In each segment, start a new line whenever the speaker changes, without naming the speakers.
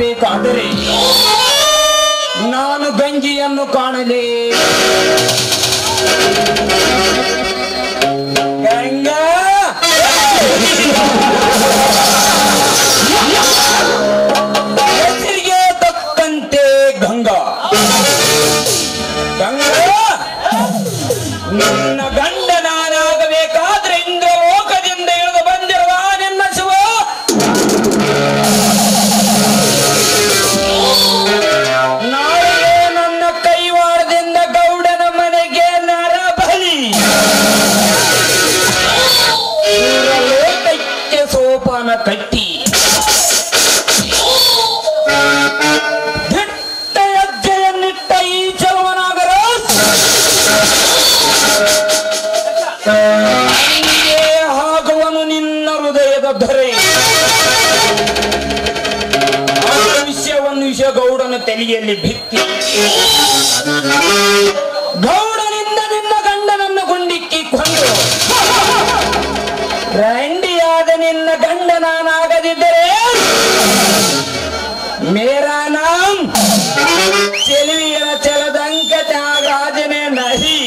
ಆಗಬೇಕಾದರೆ ನಾನು ಗಂಗೆಯನ್ನು ಕಾಣಲೇ. ಗಂಗಾ ಹೆಸರಿಗೆ ತಕ್ಕಂತೆ ಗಂಗಾ. ಗಂಗಾ ನನ್ನ ಗಂಡ ನಾನಾಗಬೇಕಾದ್ರೆ ಇಂದ್ರ ಲೋಕದಿಂದ ಇಳಿದು ಬಂದಿರುವ ನಿನ್ನ ಶಿವ ನಾಳೆ ನನ್ನ ಕೈವಾಡದಿಂದ ಗೌಡನ ಮನೆಗೆ ನರಬಲಿ, ಲೋಕಕ್ಕೆ ಸೋಪಾನ ಕಟ್ಟಿ ದಿಟ್ಟ ಹೆಜ್ಜೆಯನ್ನಿಟ್ಟ ಈ ಚಲುವನಾಗರ ಆಗುವನು ನಿನ್ನ ಹೃದಯದ ಧರೆ. ವಿಷ ಗೌಡನ ತಲೆಯಲ್ಲಿ ಭಿತ್ತಿ. ಗೌಡನಿಂದ ನಿನ್ನ ಗಂಡನನ್ನು ಗುಂಡಿಕ್ಕಿಕೊಂಡು ರಂಡಿಯಾದ ನಿನ್ನ ಗಂಡ ನಾನಾಗದಿದ್ದರೆ ಮೇರಾ ನಾಮ್ ಚೆಲುವಿಯರ ಚಲದಂಕ ತ್ಯಾಗರಾಜನೇ ನಹಿ.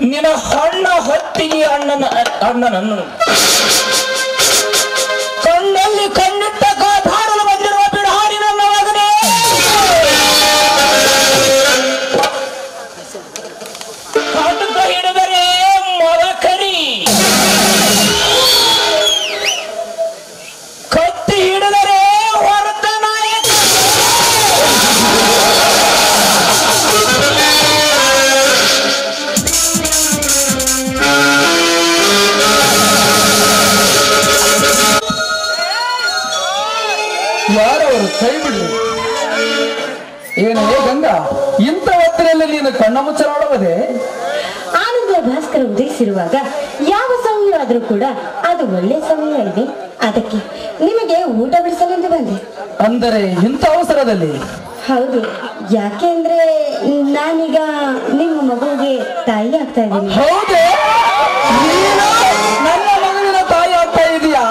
ನಿನ್ನ ಹಣ್ಣ ಹೊತ್ತಿಗೆ ಅಣ್ಣನನ್ನು ಯಾರವರು ಕೈ ಬಿಡ್ಲಿ. ಏನೇ ಗಂಗಾ, ಇಂಥ ಹೊತ್ತಿನಲ್ಲಿ ನೀನು ಕಣ್ಣ ಮುಚ್ಚಲಾಡುವುದೇ?
ಆನಂದ ಭಾಸ್ಕರ ಉದಯಿಸಿರುವಾಗ ಯಾವ ಸಮಯವಾದರೂ ಕೂಡ ಅದು ಒಳ್ಳೆ ಸಮಯ ಇದೆ. ಅದಕ್ಕೆ ನಿಮಗೆ ಊಟ ಬಿಡಿಸಲೆಂದು ಬಂದೆ.
ಅಂದರೆ ಇಂಥ ಅವಸರದಲ್ಲಿ?
ಹೌದು, ಯಾಕೆಂದ್ರೆ ನಾನೀಗ ನಿಮ್ಮ ಮಗುವಿಗೆ ತಾಯಿ ಆಗ್ತಾ ಇದ್ದೀನಿ.
ಹೌದೇ? ನೀನು ನನ್ನ ಮಗುವಿನ ತಾಯಿ ಆಗ್ತಾ ಇದೀಯಾ?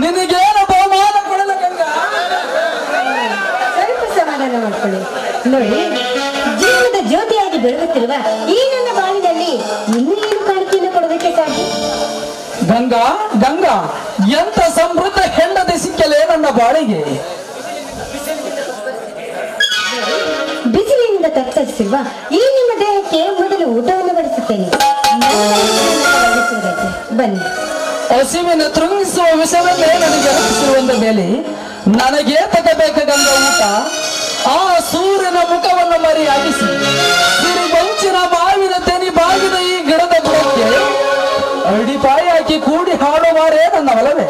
ನಿನಗೇನು ಬಹುಮಾನ ಕೊಡಲ್ಲ ಗಂಗಾ?
ಸ್ವಲ್ಪ ಸಮಾಧಾನ ಮಾಡ್ಕೊಳ್ಳಿ. ನೋಡಿ, ಜೀವನದ ಜ್ಯೋತಿಯಾಗಿ ಬೆಳಗುತ್ತಿರುವ ಈ ನನ್ನ ಬಾಳಿನಲ್ಲಿ ಇನ್ನೂ ಏನು ಕಾಣಿಕೆಯನ್ನು ಕೊಡೋದಕ್ಕೆ ಸಾಧ್ಯ?
ಗಂಗಾ ಗಂಗಾ, ಎಂತ ಸಮೃದ್ಧ ಹೆಂಡತಿ ಸಿಕ್ಕಲೇ ನನ್ನ ಬಾಳಿಗೆ.
ಬಿಸಿಲಿನಿಂದ ತತ್ತರಿಸಿರುವ ಈ ನಿಮ್ಮ ದೇಹಕ್ಕೆ ಮೊದಲು ಊಟವನ್ನು ಬಡಿಸುತ್ತೇನೆ. ಬನ್ನಿ.
ಹಸಿವಿನ ತೃಂಗಿಸುವ ವಿಷಯವನ್ನೇ ನನಗೆ ಅರ್ಪಿಸಿರುವಂತ ಮೇಲೆ ನನಗೆ ತಗಬೇಕ ಗಂಗಾ ಊಟ. ಆ ಸೂರ್ಯನ ಮುಖವನ್ನು ಮರೆಯಾಗಿಸಿ ಸಿರಿಬಂಚಿನ ಮಾವಿನ ತೆನಿ ಬಾಗಿದ ಈ ಗಿಡದ ಬುಡಕ್ಕೆ ಅಡಿಪಾಯಿ ಹಾಕಿ ಕೂಡಿ ಹಾಡುವಾರೇ ನನ್ನ ಒಲವೇ.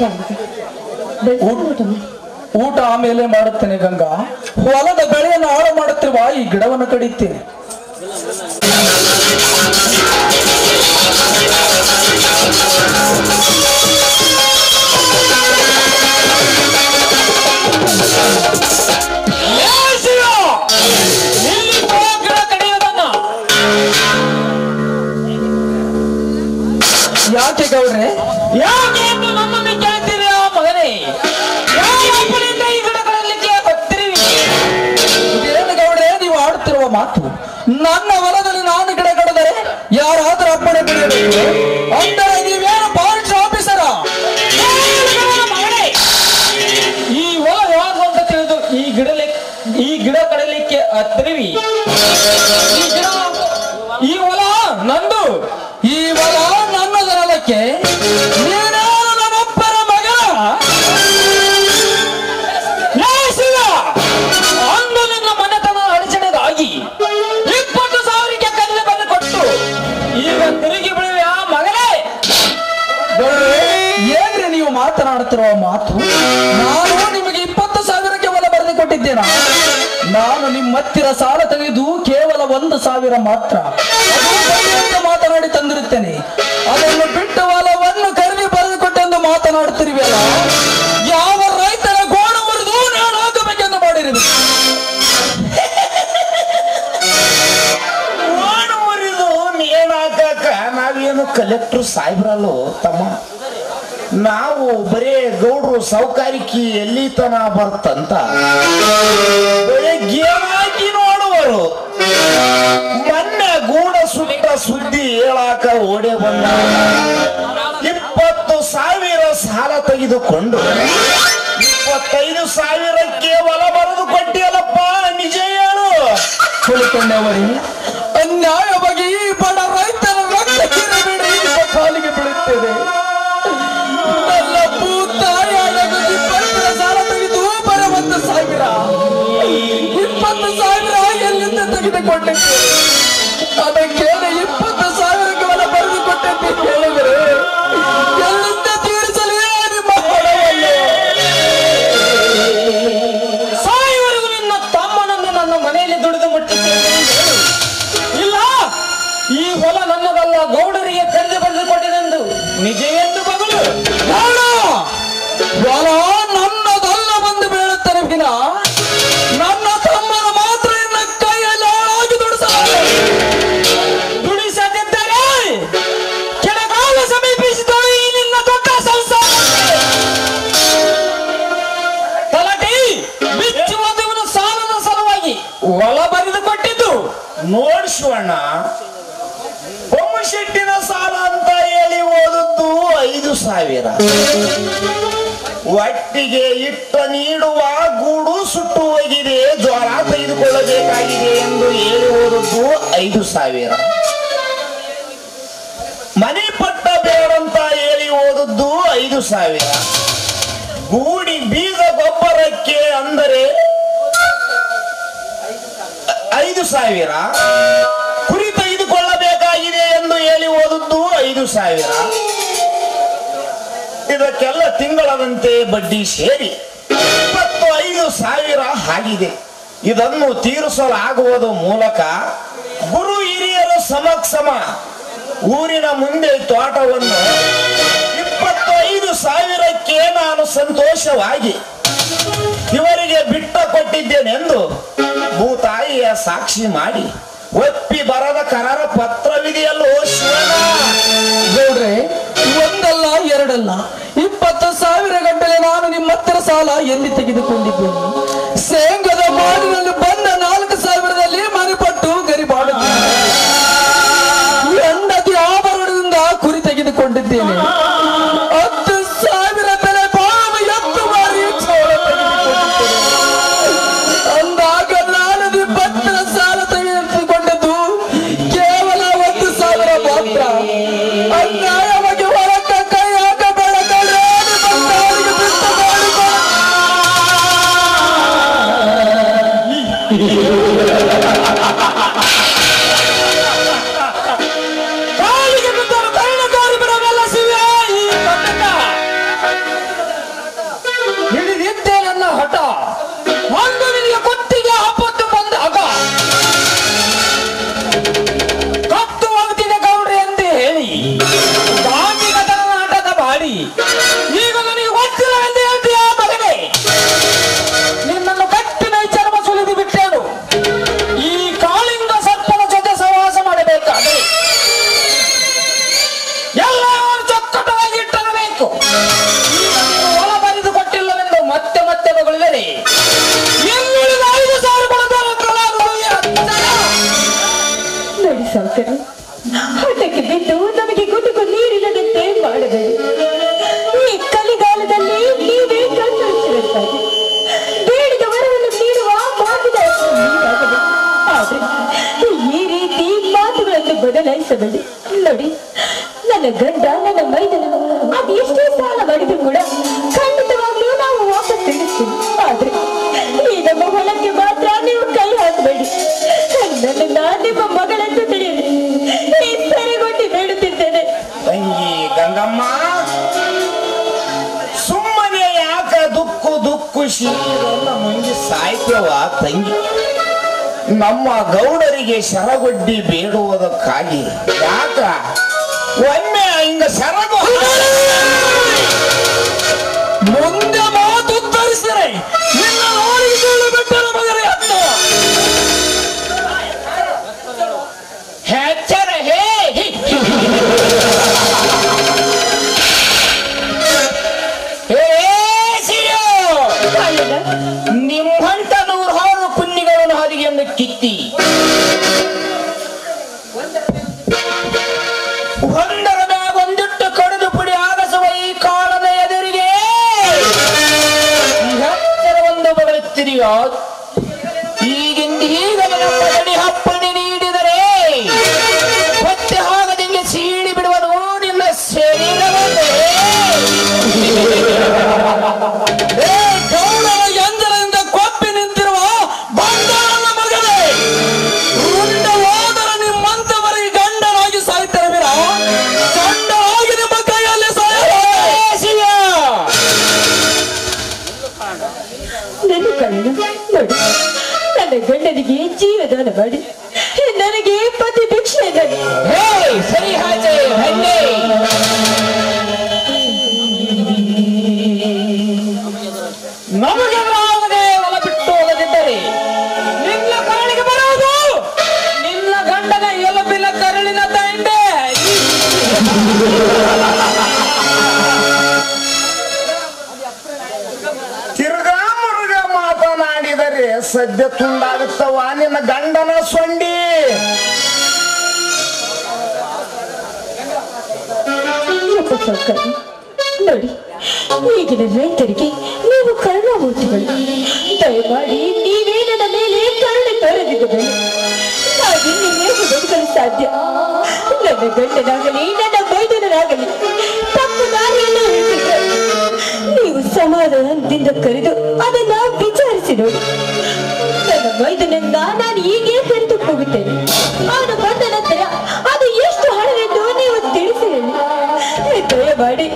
ಹೊಟ್ಟೆ ಆಗಿದೆ. ಬೆಳ್ಸಾಗಿ ಊಟ ಮಾಡಿ.
ಊಟ ಆಮೇಲೆ ಮಾಡುತ್ತೇನೆ ಗಂಗಾ. ಹೊಲದ ಬೆಳೆಯನ್ನು ಹಾಳು ಮಾಡುತ್ತಿರುವ ಈ ಗಿಡವನ್ನು ಕಡಿತೇನೆ. ಯಾಕೆ ಗೌಡ್ರೆ?
ಯಾಕೆ ಎಂದು ನನ್ನನ್ನು ಕೇಳ್ತೀರಿ ಮಗನೇ? ಈ ಗಿಡಗಳಲ್ಲಿಗೆ ಬರ್ತೀರಿ?
ಏನು ಗೌಡ್ರೆ ನೀವು ಆಡುತ್ತಿರುವ ಮಾತು? ನನ್ನ ಹೊಲದಲ್ಲಿ ನಾನು ಗಿಡ ಕಡಿದರೆ ಯಾರಾದ್ರೂ ಅಪ್ಪಣೆ ಪಡೆಯಬೇಕು ಅಂದರೆ ನೀವೇನು ಫಾರೆಸ್ಟ್ ಆಫೀಸರ?
ಈ ಹೊಲ ಯಾವುದು ಅಂತ ತಿಳಿದು ಈ ಗಿಡ ಕಡಲಿಕ್ಕೆ ಹತ್ತಿರವಿ. ಈ ಹೊಲ ನಂದು.
ಈ ಹೊಲ ನನ್ನದರಲಕ್ಕೆ ನೀನೇನು ನಮ್ಮೊಬ್ಬರ ಮಗನ?
ಅಂದು ನಿನ್ನ ಮನೆತನ ಅಡಚಣೆಗಾಗಿ 20,000ಕ್ಕೆ ಕಲ್ಲು ಬಂದು ಕೊಟ್ಟು ಈಗ ತಿರುಗಿ ಬಿಡುವೆ ಮಗನೇ.
ಏನ್ರಿ ನೀವು ಮಾತನಾಡುತ್ತಿರುವ ಮಾತು? ನಾನು ನಿಮಗೆ 20,000ಕ್ಕೆ ಹೊಲ ಬರೆದು ಕೊಟ್ಟಿದ್ದೇನಾ? ನಾನು ನಿಮ್ಮ ಹತ್ತಿರ ಸಾಲ ತೆಗೆದು ಕೇವಲ 1,000 ಮಾತ್ರ ಮಾತನಾಡಿ ತಂದಿರುತ್ತೇನೆ. ಅದನ್ನು ಬಿಟ್ಟು ಹೊಲವನ್ನು ಖರೀದಿ ಬರೆದು ಕೊಟ್ಟೆಂದು ಮಾತನಾಡುತ್ತಿರುವಲ್ಲ, ಯಾವ ರೈತರ ಗೋಣ ಮುರಿದು ನಾನು ಹಾಕಬೇಕೆಂದು ಮಾಡಿರುವೆ.
ಗೋಣ ಮುರಿದು ನೇಣಾಕಾಕ ನಾವೇನು ಕಲೆಕ್ಟರ್ ಸಾಹೇಬ್ರಲ್ಲೋ ತಮ್ಮ. ನಾವು ಬರೇ ಗೌಡ್ರು ಸೌಕಾರಿಕಿ ಎಲ್ಲಿ ತನ ಬರ್ತಂತ ಬರೇ ಗೇಮಾಕಿ ನೋಡುವರು. ಮೊನ್ನೆ ಗೂಡ ಸುಟ್ಟ ಸುದ್ದಿ ಹೇಳಾಕ ಓಡೆ ಬಂದ. 20,000 ಸಾಲ ತೆಗೆದುಕೊಂಡು 25,000ಕ್ಕೆ ಹೊಲ ಬರೆದು ಕೊಟ್ಟಿಯಲ್ಲಪ್ಪ, ನಿಜ ಹೇಳು.
ಕುಳಿಕೊಂಡವರಿ ಅನ್ಯಾಯವಾಗಿ ಈ ಬಡ ರೈತರ ರಕ್ತ ಕಿರಿಬಿಡಿ ಕಾಲಿಗೆ ಬೀಳುತ್ತೇವೆ. ನನ್ನ ಭೂತಾಯಿಯಾದ 20 ಸಾಲ ತೆಗೆದು ಬರ 1,000. 20,000 ಎಲ್ಲಿಂದ ತೆಗೆದುಕೊಂಡಿದ್ದೆ? ಅದಕ್ಕೆ 20,000ಕ್ಕೆ ಹೊಲ ಬರೆದು ಕೊಟ್ಟಂತೆ ಹೇಳಿದರೆ ಎಲ್ಲಿಂದ ತೀರಿಸಲಿ ನಿಮ್ಮ ಹೊಲವನ್ನು?
ಸಾಯುವರೆಗೂ ನಿನ್ನ ತಮ್ಮನನ್ನು ನನ್ನ ಮನೆಯಲ್ಲಿ ದುಡಿದು ಮುಟ್ಟಿದ್ದೇನೆ. ಇಲ್ಲ, ಈ ಹೊಲ ನನ್ನದಲ್ಲ, ಗೌಡರಿಗೆ ಕರೆದು ಬಂದು ಕೊಟ್ಟಿದೆಂದು ನಿಜ ಎಂದು ಬಗಲು.
ಹೊಲ ನನ್ನದಲ್ಲ ಬಂದು ಬೀಳುತ್ತಾರೆ ವಿನ ನನ್ನ ತಮ್ಮನ ಮಾತ್ರ ಇನ್ನ ಕೈಯಲ್ಲಿ ಹಾಳಾಗಿ
ದುಡಿಸದಿದ್ದರೆ ಕೆಳಗಾಲ ಸಮೀಪಿಸಿದಳು ಈ ನಿನ್ನ ದೊಡ್ಡ ಸಂಸಾರ. ತಲಟಿ ಬಿಚ್ಚುವುದು ಇವನು ಸಾಲದ ಸಲುವಾಗಿ ಹೊಲ ಬರೆದು ಕೊಟ್ಟಿದ್ದು.
ನೋಡ್ಸೋಣ, ಬೊಮ್ಮಶೆಟ್ಟಿನ ಸಾಲ ಅಂತ ಹೇಳಿ ಓದದ್ದು 5,000. ಒಟ್ಟಿಗೆ ಇಟ್ಟ ನೀಡುವ ಗೂಡು ಸುಟ್ಟು ಹೋಗಿದೆ, ಜ್ವರ ತೆಗೆದುಕೊಳ್ಳಬೇಕಾಗಿದೆ ಎಂದು ಹೇಳಿ ಓದದ್ದು 5,000. ಮನೆ ಪಟ್ಟ ಬೇಡಂತ ಹೇಳಿ ಓದದ್ದು 5,000. ಗೂಡಿ ಬೀಜ ಗೊಬ್ಬರಕ್ಕೆ ಅಂದರೆ 5,000. ಕುರಿ ತೆಗೆದುಕೊಳ್ಳಬೇಕಾಗಿದೆ ಎಂದು ಹೇಳಿ ಓದದ್ದು 5,000. ಇದಕ್ಕೆಲ್ಲ ತಿಂಗಳದಂತೆ ಬಡ್ಡಿ ಸೇರಿ 25,000 ಆಗಿದೆ. ಇದನ್ನು ತೀರಿಸಲಾಗುವುದ ಮೂಲಕ ಗುರು ಹಿರಿಯರ ಸಮಕ್ಷಮ ಊರಿನ ಮುಂದೆ ತೋಟವನ್ನು 25,000ಕ್ಕೆ ನಾನು ಸಂತೋಷವಾಗಿ ಇವರಿಗೆ ಬಿಟ್ಟ ಕೊಟ್ಟಿದ್ದೇನೆಂದು ಭೂತಾಯಿಯ ಸಾಕ್ಷಿ ಮಾಡಿ ಒಪ್ಪಿ ಬರದ ಕರಾರ ಪತ್ರವಿದೆಯಲ್ಲೋ ಶಿವನ.
ಗೌಡ್ರೆ, ಒಂದಲ್ಲ ಎರಡಲ್ಲ 20,000 ಗಂಟಲೆ ನಾನು ನಿಮ್ಮ ಹತ್ತಿರ ಸಾಲ ಎಲ್ಲಿ ತೆಗೆದುಕೊಂಡಿದ್ದೇನೆ? ಶೇಂಗದ ಮಾಡಿನಲ್ಲಿ ಬಂದ 4,000ದಲ್ಲಿ ಮನೆ ಪಟ್ಟು ಗರಿಬಾಡುತ್ತೇನೆ. ಹೆಂಡತಿ ಆಭರಣದಿಂದ ಕುರಿ ತೆಗೆದುಕೊಂಡಿದ್ದೇನೆ. 10,000 ಬೆಲೆ ಬಾವ ಎತ್ತು ಮಾರಿ ಚೋಳ ತೆಗೆದುಕೊಂಡಿದ್ದೇನೆ. ಅಂದಾಗ ನಾನು ನಿಮ್ಮ ಹತ್ತಿರ ಸಾಲ ತೆಗೆದುಕೊಂಡಿದ್ದು ಕೇವಲ 1,000 ಮಾತ್ರ. ಅನ್ಯಾಯವಾಗಿ ಹೊರಕ್ಕ ಕೈ ಹಾಕಬೇಡ ಕಡೆ ಬಂದವರಿಗೆ ಬಿಟ್ಟು ಮಾಡಿಕೊ.
ಕಾಲಿಗೆ ಬಿದ್ದರು ಕೈನಗಾರಿ ಬಿಡವೆಲ್ಲ ಶಿವೆ ಮಾಡಿ ಈಗ ನನಗೆ ಗೊತ್ತಿಲ್ಲ ಎಂದು ಹೇಳ್ತೀಯ ಮಗನೇ. ನಿನ್ನನ್ನು ಕಟ್ಟಿನ ಚರ್ಮ ಸುಲಿದು ಬಿಟ್ಟೇನು. ಈ ಕಾಳಿಂಗ ಸರ್ಪನ ಜೊತೆ ಸಹವಾಸ ಮಾಡಬೇಕಾದರೆ ಎಲ್ಲ ಚೊಕ್ಕಟವಾಗಿ ಇಟ್ಟಿರಬೇಕು. ಈಗ ನೀನು ಹೊಲ ಬರೆದು ಕೊಟ್ಟಿಲ್ಲವೆಂದು ಮತ್ತೆ ಮತ್ತೆ ಮಗಳಿದರೆ ಇನ್ನುಳಿದ 5,000
ನೋಡಿ ಸೌಕರ್ಯ, ಹಠಕ್ಕೆ ಬಿದ್ದು ನಮಗೆ ಗುಟುಕು ನೀರಿಲ್ಲದಂತೆ ಮಾಡಬೇಡಿ. ಈ ಕಲಿಗಾಲದಲ್ಲಿ ನೀವೇ ಕಣ್ಣುಳಿಸಿರುತ್ತಾರೆ. ಬೇಡಿದ ವರವನ್ನು ನೀಡುವ ಮಾತಿನ ನೀವಾಗಬೇಕು. ಆದ್ರೆ ಈ ರೀತಿ ಮಾತುಗಳನ್ನು ಬದಲಾಯಿಸಬೇಡಿ. ನೋಡಿ, ನನ್ನ ಗಂಡ ನನ್ನ ಮೈದನ ಅದು ಎಷ್ಟೇ ಸಾಲ ಮಾಡಿದ್ರು ಕೂಡ ಖಂಡಿತವಾಗ್ಲೂ ನಾವು ವಾಪಸ್ ತಿಳಿಸ್ತೀವಿ. ಆದ್ರೆ ಈ ನಮ್ಮ ಹೊಲಕ್ಕೆ ಮಾತ್ರ ನೀವು ಕೈ ಹಾಕಬೇಡಿ. ನನ್ನ ನಿಮ್ಮ ಮಗಳಂತೂ ತಿಳಿಯಲಿ ಈ ಸರಿಗೊಟ್ಟಿ ಬೇಡುತ್ತಿದ್ದೇನೆ.
ತಂಗಿ ಗಂಗಮ್ಮ, ಸುಮ್ಮನೆ ಯಾಕ ದುಕ್ಕು ಶೀರನ್ನ ಮುಂದೆ ಸಾಯ್ತೇವ ತಂಗಿ? ನಮ್ಮ ಗೌಡರಿಗೆ ಶರಗೊಡ್ಡಿ ಬೇಡುವುದಕ್ಕಾಗಿ ಯಾಕ ಒಮ್ಮೆ ಹಿಂಗ ಶರಗು
ಮುಂದೆ ಮಾತು ಉತ್ತರಿಸಿದರೆ ನಿನ್ನ ನೋಡಿಕೊಳ್ಳು ಬಿಟ್ಟರ ಮಗರೇ ಅತ್ತ
ಹೆಚ್ಚರ ಹೇ ನಿಮ್ಮಂತ 100 ಪುಣ್ಯಗಳನ್ನು ಹಾದಿಗೆಯನ್ನು ಕಿತ್ತಿ ಒಂದರ ಮ್ಯಾಗ ಒಂದಿಟ್ಟು ಕಡಿದು ಪುಡಿ ಆಗಸುವ ಈ ಕಾಲದ ಎದುರಿಗೆ ಹೆಚ್ಚರ ಒಂದು ಬಗಳುತ್ತಿದೆಯೋ. ಈಗಿಂದ ಈಗ ನಮ್ಮ ಗಡಿ ಹಪ್ಪಣೆ ನೀಡಿದರೆ ಮತ್ತೆ ಆಗದಿಂಗೆ ಸೀಳಿ ಬಿಡುವ ನೋಡಿನ ಶರೀರವೇ
ಗೌಡರ ಎಂಜಲದಿಂದ ಕೊಪ್ಪಿ ನಿಂತಿರುವ ಬಂಗಾರನ ಮಗನೇ, ಉಂಡ ಹೋದರ ನಿಮ್ಮಂತವರಿಗೆ ಗಂಡನಾಗಿ ಸಾಯ್ತಿರವಿರ ಗಂಡನಾಗಿ ನಿಮ್ಮ ಕೈಯಲ್ಲಿ
ನನ್ನ ಕಣ್ಣು ನೋಡಿ, ನನ್ನ ಗಂಡನಿಗೆ ಜೀವದಾನ ಮಾಡಿ ನನಗೆ ಪತಿ ಭಿಕ್ಷೆ
ಸರಿ ಹಾಜೆ ಹಂಗೆ ನಮಗೆ ಯಾವುದೇ ಹೊಲ ಬಿಟ್ಟು ಹೊಲದಿದ್ದರೆ ನಿನ್ನ ಕಾಣಿಗೆ ಬರುವುದು ನಿನ್ನ ಗಂಡನ ಎಲುಬಿನ ಕರಳಿನ ದಂಡೆ.
ತಿರ್ಗಾ ಮುರುಗ ಮಾತನಾಡಿದರೆ ಸದ್ಯ ತುಂಡಾಗುತ್ತವ ನಿನ್ನ ಗಂಡನ ಸೊಂಡಿ.
ಸೌಕರ್ಯ ನೋಡಿ, ಈಗಿನ ರೈತರಿಗೆ ನೀವು ಕರುಣಾಮೂರ್ತಿಗಳು. ದಯಮಾಡಿ ನೀವೇ ನನ್ನ ಮೇಲೆ ಕರುಣೆ ತೋರದಿದ್ದರೆ ನಾವಿನ್ನು ಹೇಗೆ ಬದುಕಲು ಸಾಧ್ಯ? ನನ್ನ ಗಂಡನಾಗಲಿ ನನ್ನ ಮೈದನನಾಗಲಿ ತಪ್ಪು ದಾರಿಯನ್ನು ಹಿಡಿದಿದ್ದರೆ ನೀವು ಸಮಾಧಾನದಿಂದ ಕರೆದು ಅದನ್ನ ವಿಚಾರಿಸಿ ನೋಡಿ. ನನ್ನ ಮೈದನನ್ನ ನಾನು ಹೀಗೆ ಕರೆದು ಹೋಗುತ್ತೇನೆ. ಅವನು ಬಂದ ನಂತರ ಅದು ಎಷ್ಟು ಹಣವೆಂದು ನೀವು ತಿಳಿಸಿ ಹೇಳಿ. ದಯಮಾಡಿ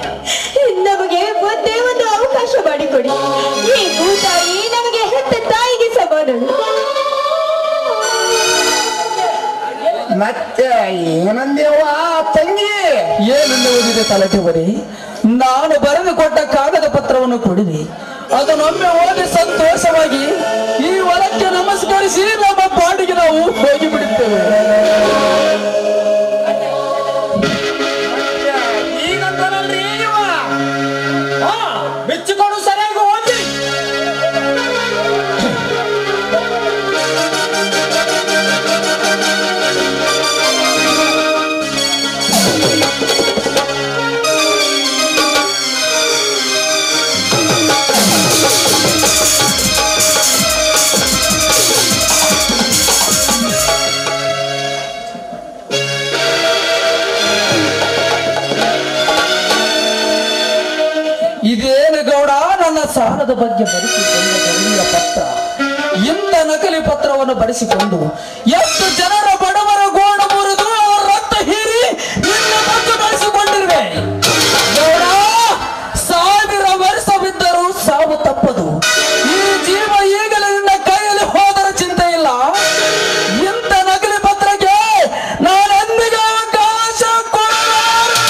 ನಮಗೆ ಒಂದೇ ಒಂದು ಅವಕಾಶ ಮಾಡಿಕೊಡಿ. ಈ ಭೂತಾಯಿ ನಮಗೆ ಹೆತ್ತ ತಾಯಿಗೆ ಸಮಾನಳು.
ಮತ್ತೆ ಏನಂದೇವ ತಂಗಿ?
ಏನನ್ನು ಓದಿದೆ ತಲೆಗೆ ಬರೀ? ನಾನು ಬರೆದು ಕೊಟ್ಟ ಕಾಗದ ಪತ್ರವನ್ನು ಕೊಡಿದೆ. ಅದನ್ನೊಮ್ಮೆ ಓದಿ ಸಂತೋಷವಾಗಿ ಈ ಹೊಲಕ್ಕೆ ನಮಸ್ಕರಿಸಿ ನಮ್ಮ ಪಾಡಿಗೆ ನಾವು ಹೋಗಿಬಿಡುತ್ತೇವೆ.
ಈಗಂತನಲ್ರಿ ಇವ ಬಿಚ್ಚಿಕೊಂಡು ಸರಿಯಾಗಿ ಓದಿ.
ಇದೇನು ಗೌಡ, ನನ್ನ ಸಾಲದ ಬಗ್ಗೆ ಬರೆಸಿಕೊಂಡ ಗಂಭೀರ ಪತ್ರ. ಇಂಥ ನಕಲಿ ಪತ್ರವನ್ನು ಬರೆಸಿಕೊಂಡು ಎಷ್ಟು ಜನರ ಬಡವರ ಗೋಣ ಮುರಿದು ಅವರ ರಕ್ತ ಹೀರಿ ನಿನ್ನ ಬಗ್ಗೆ ಬರೆಸಿಕೊಂಡಿರುವೆ ಗೌಡ. 1000 ವರ್ಷವಿದ್ದರೂ ಸಾವು ತಪ್ಪದು. ಈ ಜೀವ ಈಗಲೇ ನಿನ್ನ ಕೈಯಲ್ಲಿ ಹೋದರ ಚಿಂತೆ ಇಲ್ಲ. ಇಂಥ ನಕಲಿ ಪತ್ರಕ್ಕೆ ನಾನೆಂದಿಗೂ ಅವಕಾಶ ಕೊಡಲಾರೆ.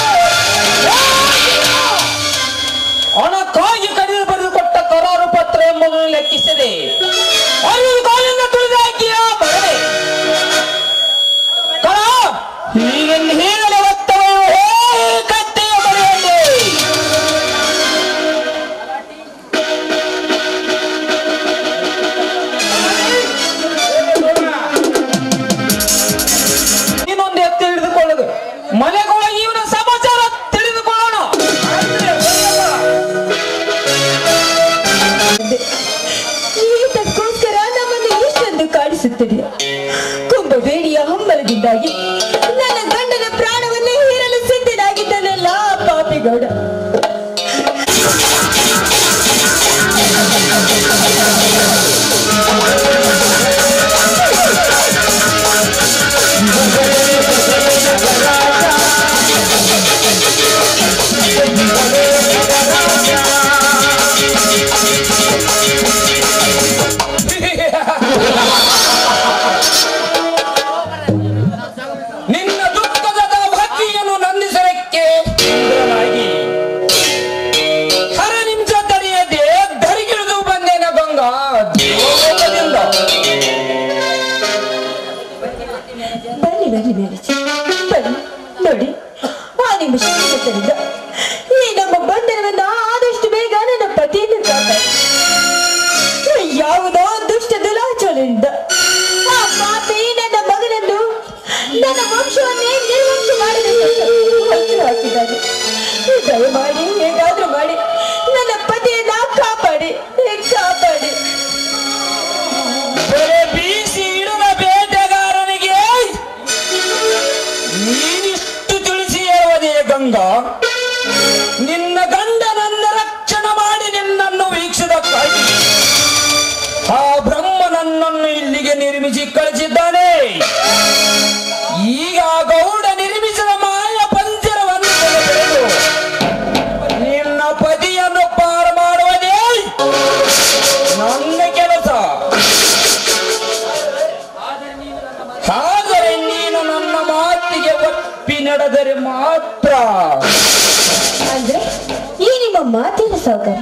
ನಿಮ್ಮ ಮಾತಿನ ಸೌಕರ್ಯ.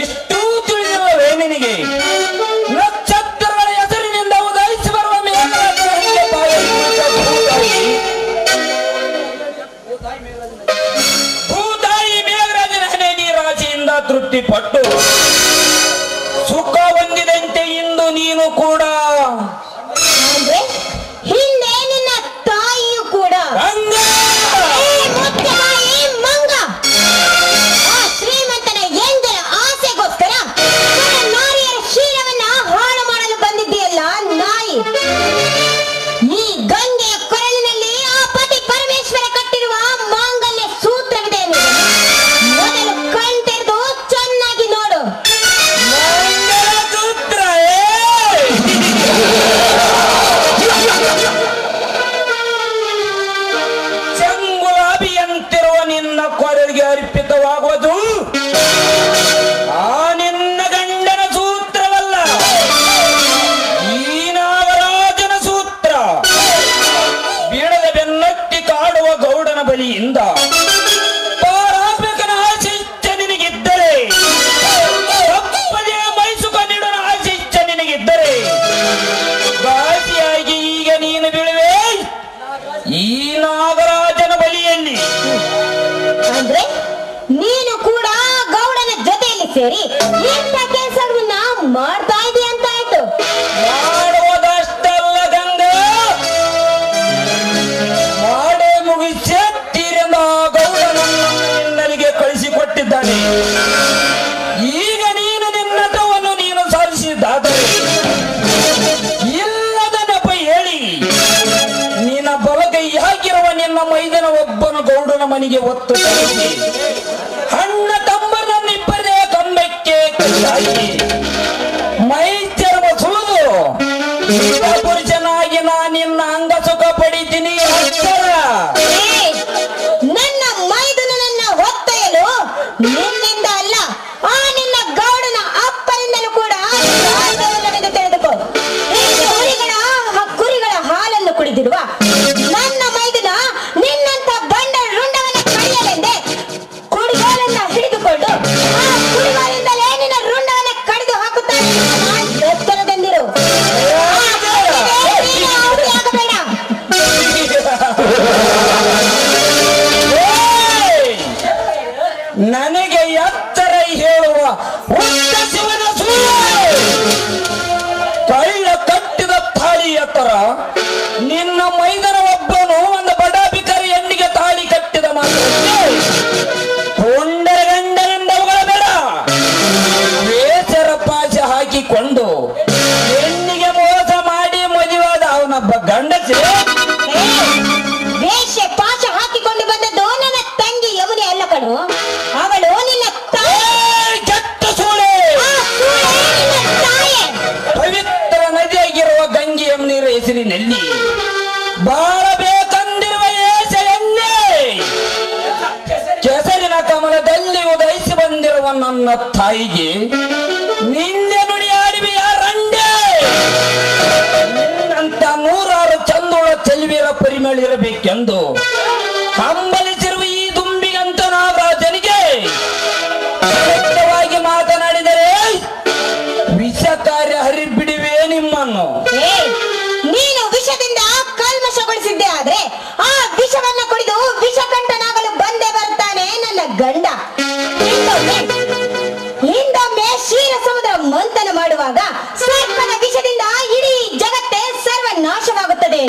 ಇಷ್ಟೂ ತಿಳಿದಿಲ್ಲವೇ ನಿನಗೆ? ನಕ್ಷತ್ರಗಳ ಹೆಸರಿನಿಂದ ಉದಯಿಸಿ ಬರುವ ಭೂತಾಯಿ ಮೇಘರಾಜನ ಹಣೆ ನೀರಾಶಿಯಿಂದ ತೃಪ್ತಿಪಟ್ಟು ಸುಖ ಹೊಂದಿದಂತೆ ಇಂದು ನೀನು ಕೂಡ
ಅಂದ್ರೆ ಹಿಂದೆ ನಿನ್ನ ತಾಯಿಯು ಕೂಡ ಮಂಗ ಆ ಶ್ರೀಮಂತನ ಎಂದರ ಆಸೆಗೋಸ್ಕರ ನಾರಿಯರ ಶೀಲವನ್ನ ಹಾಳು ಮಾಡಲು ಬಂದಿದ್ದೀಯಲ್ಲ ನಾಯಿ. ಈ ಗಂಗೆಯ ಕೊರಳಿನಲ್ಲಿ ಆ ಪತಿ ಪರಮೇಶ್ವರ ಕಟ್ಟಿರುವ ಮಾಂಗಲ್ಯ ಸೂತ್ರವಿದೆ. ಮೊದಲು ಕಣ್ತೆರೆದು ಚೆನ್ನಾಗಿ ನೋಡು.
ಚಂಗುಲಾಬಿಯಂತಿರುವ ನಿನ್ನ ಕೊರಳಿಗೆ ಅರ್ಪಿತವಾಗುವುದು ಆ ನಿನ್ನ ಗಂಡನ ಸೂತ್ರವಲ್ಲ, ಈ ನಾಗರಾಜನ ಸೂತ್ರ. ಬೀಳದ ಬೆನ್ನಟ್ಟಿ ಕಾಡುವ ಗೌಡನ ಬಲಿಯಿಂದ ಪಾರಾತ್ಮಕನ ಆಸೆ ಇಚ್ಛೆ ನಿನಗಿದ್ದರೆ, ತಪ್ಪದೇ ಮೈಸುಕ ನೀಡನ ಆಸೆ ಇಚ್ಛೆ ನಿನಗಿದ್ದರೆ ಗಾಸಿಯಾಗಿ ಈಗ ನೀನು ಬೀಳುವೆ ಈ ನಾಗರಾಜನ ಬಲಿಯಲ್ಲಿ.
ಅಂದ್ರೆ ನೀನು ಕೂಡ ಗೌಡನ ಜೊತೆಯಲ್ಲಿ ಸೇರಿ ಎಂತ ಕೆಲಸವನ್ನ ಮಾಡ್ತಾ ಇದೀಯ ಅಂತ ಆಯ್ತು.
ಮಾಡುವುದಷ್ಟಲ್ಲ ಗಂಗಾ, ಮಾಡೇ ಮುಗಿಸಿ ತೀರೆಂದ ಗೌಡನನ್ನು ನಿನ್ನರಿಗೆ ಕಳಿಸಿಕೊಟ್ಟಿದ್ದಾನೆ. ಈಗ ನೀನು ನಿನ್ನತವನ್ನು ನೀನು ಸಾಧಿಸಿದ್ದಾದರೆ ಇಲ್ಲದ ನೆಪ ಹೇಳಿ ನಿನ್ನ ಬಲಗೈಯಾಗಿರುವ ನಿನ್ನ ಮೈದನ ಒಬ್ಬನ ಗೌಡನ ಮನೆಗೆ ಒತ್ತು ತರಿಸಿ ಅಣ್ಣ ತಮ್ಮನನ್ನಿಬ್ಬರೇ ಕಂಬಕ್ಕೆ ಕೈಯಾಗಿ ಮೈ ಚರ್ಮ ಸುಳಿದು ಪುರುಷನಾಗಿ ನಾ ನಿನ್ನ ಅಂಗ ಸುಖ ಪಡಿತೀನಿ.
ನನ್ನ ಮೈದುನನ್ನ ಹೊತ್ತೊಯ್ಯಲು ನಿನ್ನಿಂದ ಅಲ್ಲ, ಆ ನಿನ್ನ ಗೌಡನ ಅಪ್ಪನಿಂದಲೂ ಕೂಡ ಸಾಧ್ಯವಿಲ್ಲವೆಂದು ತಿಳಿದುಕೋ. ಕುರಿಗಳ ಹಾಲನ್ನು ಕುಡಿದಿರುವ ನನ್ನ ಮೈದುನ ನಿನ್ನಂತ ಬಂಡ ರುಂಡವನ್ನ ಕಡಿಯಲೆಂದೇ ಕುಡಿಗಾಲನ್ನ ಹಿಡಿದುಕೊಂಡು ಆ ಕುಡಿಗಾಲಿಂದಲೇ ನಿನ್ನ ರುಂಡವನ್ನ ಕಡಿದು ಹಾಕುತ್ತಾನೆ. ಎಚ್ಚರದಿಂದಿರು. ಆಗಬೇಡ.
ನನಗೆ ಎತ್ತರ ಹೇಳುವ ಉದ್ದ ಶಿವನ ಕಳ್ಳ ಕಟ್ಟಿದ ತಾಳಿ ಎತ್ತರ. ನಿನ್ನ ಮೈದನ ಒಬ್ಬನು ಒಂದು ಬಡ ಬಿಕರಿ ಹೆಣ್ಣಿಗೆ ತಾಳಿ ಕಟ್ಟಿದ ಮಾತ್ರ ಕೊಂಡರ ಗಂಡನೆಂದವುಗಳ ಬೇಡ. ಬೇಸರ ಪಾಶ ಹಾಕಿಕೊಂಡು ಹೆಣ್ಣಿಗೆ ಮೋಸ ಮಾಡಿ ಮದುವಾದ ಅವನೊಬ್ಬ ಗಂಡಸೆ.
ವೇಷ ಪಾಶ ಹಾಕಿಕೊಂಡು ಬಂದದ್ದು ನನ್ನ ತಂಗಿ ಯಮುನೆ ಅಲ್ಲ ಕಣು, ಅವಳು ನಿನ್ನ
ಕೆಟ್ಟ ಸೂಳೆ. ಪವಿತ್ರ ನದಿಯಾಗಿರುವ ಗಂಗೆ ಯಮುನೀರ ಹೆಸರಿನಲ್ಲಿ ಬಾಳಬೇಕಂದಿರುವ ಏಷ ಎಣ್ಣೆ ಕೆಸರಿನ ಕಮಲದಲ್ಲಿ ಉದಯಿಸಿ ಬಂದಿರುವ ನನ್ನ ತಾಯಿಗೆ ನಿನ್ನೆ ನುಡಿ ಆಡಿವೆಯ ರಂಡೆ. ನಿನ್ನಂತ ನೂರಾರು ಚಂದೋಳ ಚೆಲುವಿರ ಪರಿಮಳಿರಬೇಕೆಂದು ಹಂಬಲಿಸಿರುವ ಈ ದುಂಬಿಗಂತ ನಾಗರಾಜನಿಗೆ ಸತ್ಯವಾಗಿ ಮಾತನಾಡಿದರೆ ವಿಷ ಕಾರ್ಯ ಹರಿಬಿಡಿವೆ ನಿಮ್ಮನ್ನು.
ನೀನು ವಿಷದಿಂದ ಕಲ್ಮಶಗೊಳಿಸಿದ್ದೆ ಆದ್ರೆ ಆ ವಿಷವನ್ನ ಕುಡಿದು ವಿಷಕಂಠನಾಗಲು ಬಂದೇ ಬರ್ತಾನೆ ನನ್ನ ಗಂಡ. ಹಿಂದೊಮ್ಮೆ ಕ್ಷೀರ ಸಮುದ್ರ ಮಂಥನ ಮಾಡುವಾಗ ಸರ್ಪದ ವಿಷದಿಂದ ಇಡೀ ಜಗತ್ತೇ ಸರ್ವನಾಶವಾಗುತ್ತದೆ.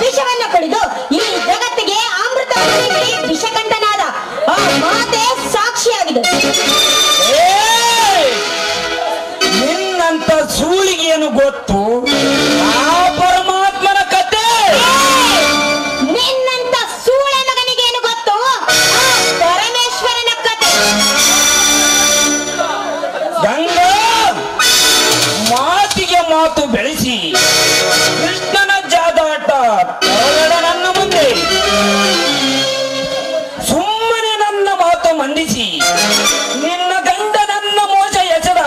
ವಿಷವನ್ನ ಕುಡಿದು ಈ ಜಗತ್ತಿಗೆ ಅಮೃತ ವಿಷಕಂಠನಾದ ಆ ಮಾತೆ ಸಾಕ್ಷಿಯಾಗಿದೆ.
ನಿನ್ನಂತ ಸೂಳಿಗೇನು ಗೊತ್ತು ಆ ಪರಮಾತ್ಮನ ಕತೆ?
ನಿನ್ನಂತ ಸೂಳೆ ಮಗನಿಗೇನು ಗೊತ್ತು ಆ ಪರಮೇಶ್ವರನ ಕತೆ?
ಗಂಗಾ ಮಾತಿಗೆ ಮಾತು ಬೆಳೆಸಿ ಕೃಷ್ಣನ ಜಾದಾಟ ನನ್ನ ಮುಂದೆ ಸುಮ್ಮನೆ ನನ್ನ ಮಾತು ಮಂಡಿಸಿ ನಿನ್ನ ಗಂಡ ನನ್ನ ಮೋಸ ಎಸೆದ.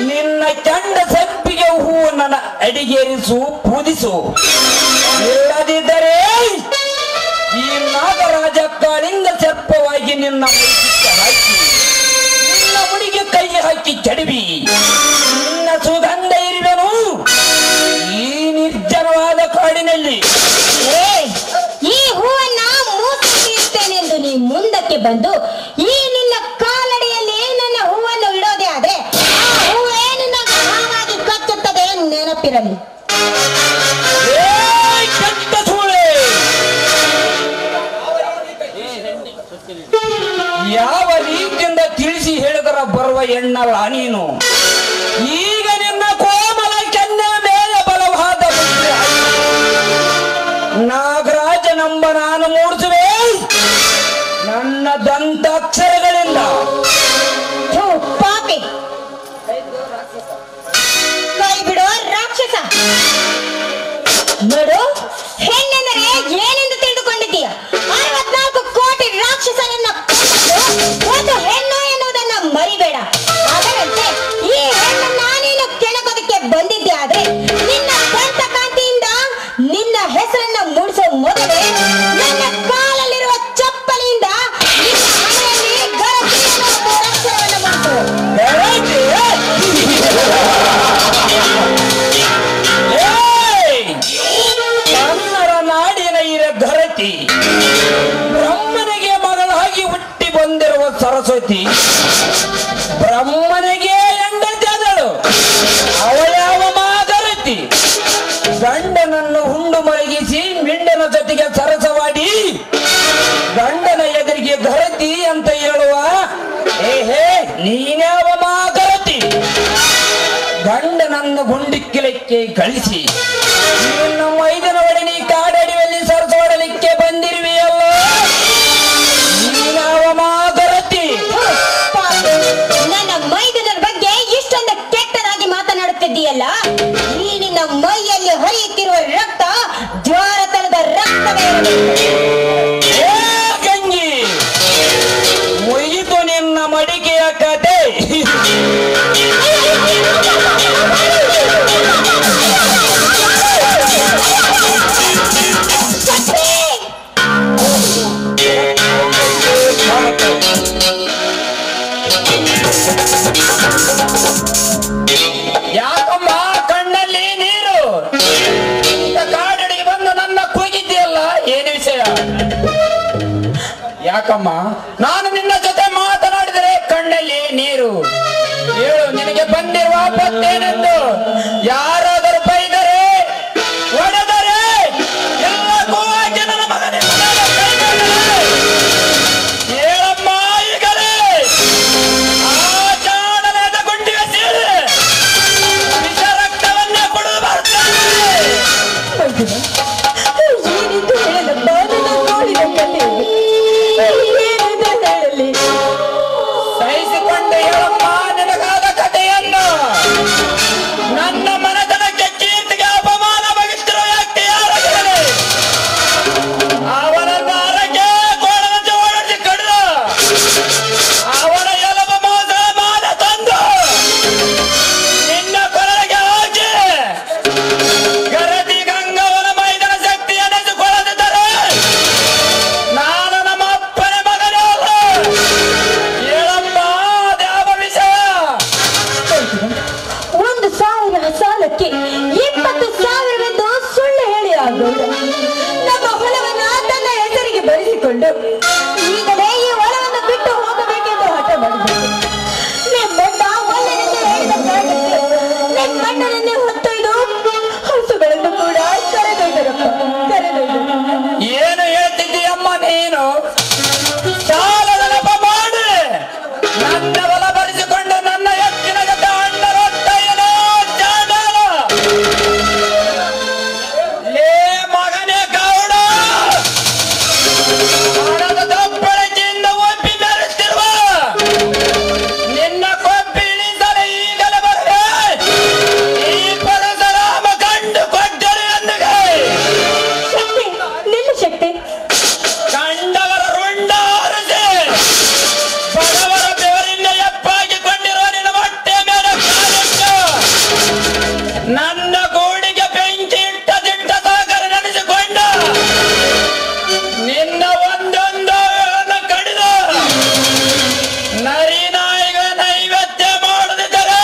ನಿನ್ನ ಚಂಡ ಸಪ್ಪಿಗೆ ಹೂವು ನನ್ನ ಅಡಿಗೇರಿಸು ಪೂಜಿಸು. ಇಲ್ಲದಿದ್ದರೆ ಈ ನಾಗರಾಜ ಕಾಳಿಂಗ ಸರ್ಪವಾಗಿ
ಮುಂದಕ್ಕೆ ಬಂದು ಈ ನಿನ್ನ ಕಾಲಡಿಯಲ್ಲಿ ನನ್ನ ಹೂವನ್ನು ಇಡೋದೇ ಆದ್ರೆ ಆ ಹೂವೇ ನಿನ್ನ ಹಾವಾಗಿ ಕಚ್ಚುತ್ತದೆ, ನೆನಪಿರಲಿ.
ಯಾವ ರೀತಿಯಿಂದ ತಿಳಿಸಿ ಹೇಳಿದರ ಬರುವ ಎಣ್ಣಲ್ಲ ನೀನು. ಈಗ ನಿನ್ನ ಕೋಮಲ ಕೆನ್ನೆ ಮೇಲೆ ಬಲವಾದ ನಾಗರಾಜನೆಂಬ ನಾನು ಮೂಡಿಸುವೆ ನನ್ನ ದಂತಾಕ್ಷರಗಳಿಂದ.
ಪಾಪಿ, ಕೈ ಬಿಡೋ ರಾಕ್ಷಸ. ನೋಡು, ಹೆಣ್ಣೆಂದರೆ ಏನೆಂದು ತಿಳಿದುಕೊಂಡಿದ್ದೀಯ? 64 ಕೋಟಿ ರಾಕ್ಷಸರನ್ನ ಒಂದು ಹೆಣ್ಣು ಎನ್ನುವುದನ್ನ ಮರಿಬೇಡ. ಅದರಂತೆ ಈ ಹೆಣ್ಣನ್ನ ನೀನು ಕೆಣಕೋದಕ್ಕೆ ಬಂದಿದ್ದೆ ಆದ್ರೆ ನಿನ್ನ ದಂತಕಾಂತಿಯಿಂದ ನಿನ್ನ ಹೆಸರನ್ನ ಮೂಡಿಸೋ ಮೊದಲೇ ನನ್ನ ಕಾಲಲ್ಲಿರುವ ಚಪ್ಪಲಿಯಿಂದ ನಿನ್ನ ಹಣೆಯಲ್ಲಿ ಗರತಿ ಎನ್ನುವ ಅಕ್ಷರವನ್ನು
ಕನ್ನಡ ನಾಡಿನ ಇರ ಘರತಿ, ಬ್ರಹ್ಮನಿಗೆ ಮಗಳಾಗಿ ಹುಟ್ಟಿ ಬಂದಿರುವ ಸರಸ್ವತಿ, ಬ್ರಹ್ಮನಿಗೆ ಹೆಂಡತಿ ಆದಳು. ಅವಯಾವ ಮಾಗರತಿ ಗಂಡನನ್ನು ಹುಂಡು ಮಲಗಿಸಿ ಮಿಂಡನ ಜೊತೆಗೆ ಸರಸವಾಡಿ ಗಂಡನ ಎದುರಿಗೆ ಘರತಿ ಅಂತ ಹೇಳುವ ಏಹೇ ನೀನ್ಯಾವ ಮಾಗರತಿ? ಗಂಡನನ್ನು ಗುಂಡಿಕ್ಕಿಲಕ್ಕೆ ಕಳಿಸಿ ನಮ್ಮ 5 ಒಡನೆ ಕಾಡಡಿಯಲ್ಲಿ ಸರಸವಾಡಲಿಕ್ಕೆ ಬಂದಿರುವೆಯಲ್ಲ, ನೀನಾವ ಮಾಗರತಿ?
ನನ್ನ ಮೈದನರ ಬಗ್ಗೆ ಇಷ್ಟೊಂದು ಕೆಟ್ಟದಾಗಿ ಮಾತನಾಡುತ್ತಿದ್ದೀಯಲ್ಲ, ಈ ನಿನ್ನ ಮೈಯಲ್ಲಿ ಹರಿಯುತ್ತಿರುವ ರಕ್ತ ಜ್ವಾರತನದ ರಕ್ತವೇ
ಏ ಗಂಗಿ, ಮುಗಿತು ನಿನ್ನ ಮಡಿಕೆಯ ಕತೆ. ಯಾಕಮ್ಮ ಕಣ್ಣಲ್ಲಿ ನೀರು? ಕಾಡಡಿಗೆ ಬಂದು ನನ್ನ ಕೂಗಿದ್ದೀಯಲ್ಲ, ಏನು ವಿಷಯ? ಯಾಕಮ್ಮ ನಾನು ನಿನ್ನ ಜೊತೆ ಮಾತನಾಡಿದರೆ ಕಣ್ಣಲ್ಲಿ ನೀರು? ಹೇಳು, ನಿನಗೆ ಬಂದಿರುವ ಆಪತ್ತೇನೆಂದು? ಯಾರಾದರೂ ಬೈದರೆ ಹೊಡೆದರೆ ಎಲ್ಲಕ್ಕೂ ಆಕೆ ನನ್ನ ಮಗನೇ ಹೇಳಮ್ಮ. ಈಗಲೇ ಆ ಜಾಣನೆದ ಗುಂಡಿಗೆ ಸೇರಿ ವಿಷ ರಕ್ತವನ್ನೇ ಕೊಡು ಬರ್ತೇನೆ.
ಏನಿದು ಹೇಳಪ್ಪ, ನನ್ನ ನೋಡಿದ ಕತೆ ಏನಿದೆ ಹೇಳಲಿ?
ಸಹಿಸಿಕೊಂಡು ಹೇಳಮ್ಮ ನಿನಗಾದ ಕಥೆಯನ್ನು. ನನ್ನ ಮನೆತನಕ್ಕೆ ಕೀರ್ತಿಗೆ ಅಪಮಾನ ಬಗೆದಿರುವ ವ್ಯಕ್ತಿ ಯಾರಾಗಿರಲಿ ಅವನನ್ನು ಅರಕೆ ಗೋಳದ ಓಡಿಸಿ ಕಡಿದು ಅವನ ಎಲಬ ಮೋಸ ಮಾಡ ತಂದು ನಿನ್ನ ಕೊರಳಿಗೆ ಹಾಕಿ ಗರತಿ ಗಂಗವನ ಮೈದನ ಶಕ್ತಿ ಎನಿಸಿಕೊಳ್ಳದಿದ್ದರೆ ನಾನು ನಮ್ಮ ಅಪ್ಪನ ಮಗನೇ ಅಲ್ಲ. ಹೇಳಮ್ಮ ದ್ಯಾವ ವಿಷಯ.
1,000 ಸಾಲಕ್ಕೆ 20,000 ಸುಳ್ಳು ಹೇಳಿ ಆಗೋಣ. ನಮ್ಮ ಹೊಲವನ್ನ ತನ್ನ ಹೆಸರಿಗೆ ಬರೆಸಿಕೊಂಡು ಈಗಲೇ ಈ ಹೊಲವನ್ನು ಬಿಟ್ಟು ಹೋಗಬೇಕೆಂದು ಹಠ ಮಾಡಿದರು. ನಿಮ್ಮಣ್ಣ ಒಳ್ಳೆಯದೆಂದು ಹೇಳಿದ ಕಾರಣಕ್ಕೆ ನಿಮ್ಮಣ್ಣನನ್ನೇ ಹೊತ್ತೊಯ್ದು ಹಸುಗಳನ್ನು ಕೂಡ ಕರೆದೊಯ್ದರಪ್ಪ, ಕರೆದೊಯ್ದರು.
ಏನು ಹೇಳ್ತಿದ್ದೀಯಮ್ಮ ನೀನು? ಸಾಲದ ನೆಪ ಮಾಡಿ ನನ್ನ ಹೊಲ ಬರೆಸಿಕೊಂಡು ನನ್ನ ಎತ್ತಿನ ಜೊತೆ ಅಣ್ಣರೊಟ್ಟಯ್ಯನೋ ಚಾಂಡಾಲ. ಲೇ ಮಗನೇ ಗೌಡ, ಹಣದ ದಪ್ಪಳಿಕೆಯಿಂದ ಒಪ್ಪಿ ಬೆರೆಸ್ತಿರುವ ನಿನ್ನ ಕೊಪ್ಪಿ ಇಳಿಸಲು ಈಗಲೇ ಬರದೆ ಈ ಪರಶುರಾಮ ಕಂಡು ಕೊಟ್ಟರು ಎಂದಿಗೆ
ಶಕ್ತಿ, ನಿನ್ನ ಶಕ್ತಿ.
ಕಂಡವರ ರುಂಡ ಆರಿಸಿ ಬಡವರ ಬೆವರಿಂದ ಎಪ್ಪಾಗಿಕೊಂಡಿರುವ ನಿನ್ನ ಹೊಟ್ಟೆ ಮೇಲೆ ಕಾಲಿಟ್ಟು ನನ್ನ ಗೂಡಿಗೆ ಬೆಂಕಿ ಇಟ್ಟ ದಿಟ್ಟ ಸಾಗರ ನಡೆಸಿಕೊಂಡು ನಿನ್ನ ಒಂದೊಂದು ಕಡಿದು ನರಿ ನಾಯಿಗಳ ನೈವೇದ್ಯ ಮಾಡದಿದ್ದರೆ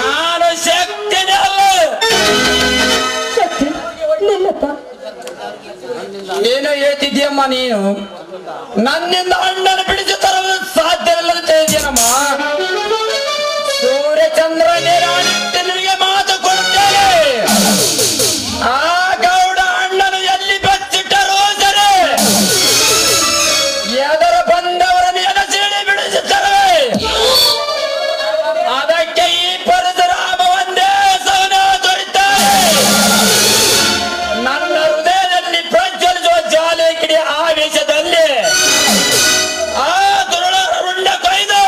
ನಾನು ಶಕ್ತಿನೇ ಅಲ್ಲ.
ಶಕ್ತಿ, ನಿನ್ನಪ್ಪ.
ಏನು ಹೇಳ್ತಿದ್ದೀಯಮ್ಮ ನೀನು? ನನ್ನಿಂದ ಅಣ್ಣನ ಬಿಡಿಸಿ ತರುವುದು ಸಾಧ್ಯವಿಲ್ಲದ ಏನಮ್ಮ. ಸೂರ್ಯಚಂದ್ರ ನಿನಗೆ ಮಾತು ಕೊಡ್ತೇನೆ. ಆ ಗೌಡ ಅಣ್ಣನು ಎಲ್ಲಿ ಬಚ್ಚಿಟ್ಟರೂ ಸರಿ, ಎದರ ಬಂದವರನ್ನು ಎನಸೀಡಿ ಬಿಡಿಸುತ್ತವೆ. ಅದಕ್ಕೆ ಈ ಪರಶುರಾಮ ಒಂದೇ ಸವನ ದೊರೆತಾರೆ. ನನ್ನ ಹೃದಯದಲ್ಲಿ ಪ್ರಜ್ವಲಿಸುವ ಜಾಲೆ ಕಿಡಿ ಆವೇಶದಲ್ಲಿ ಆ ದುರುಳ ರುಂಡ ಕೊಯ್ದು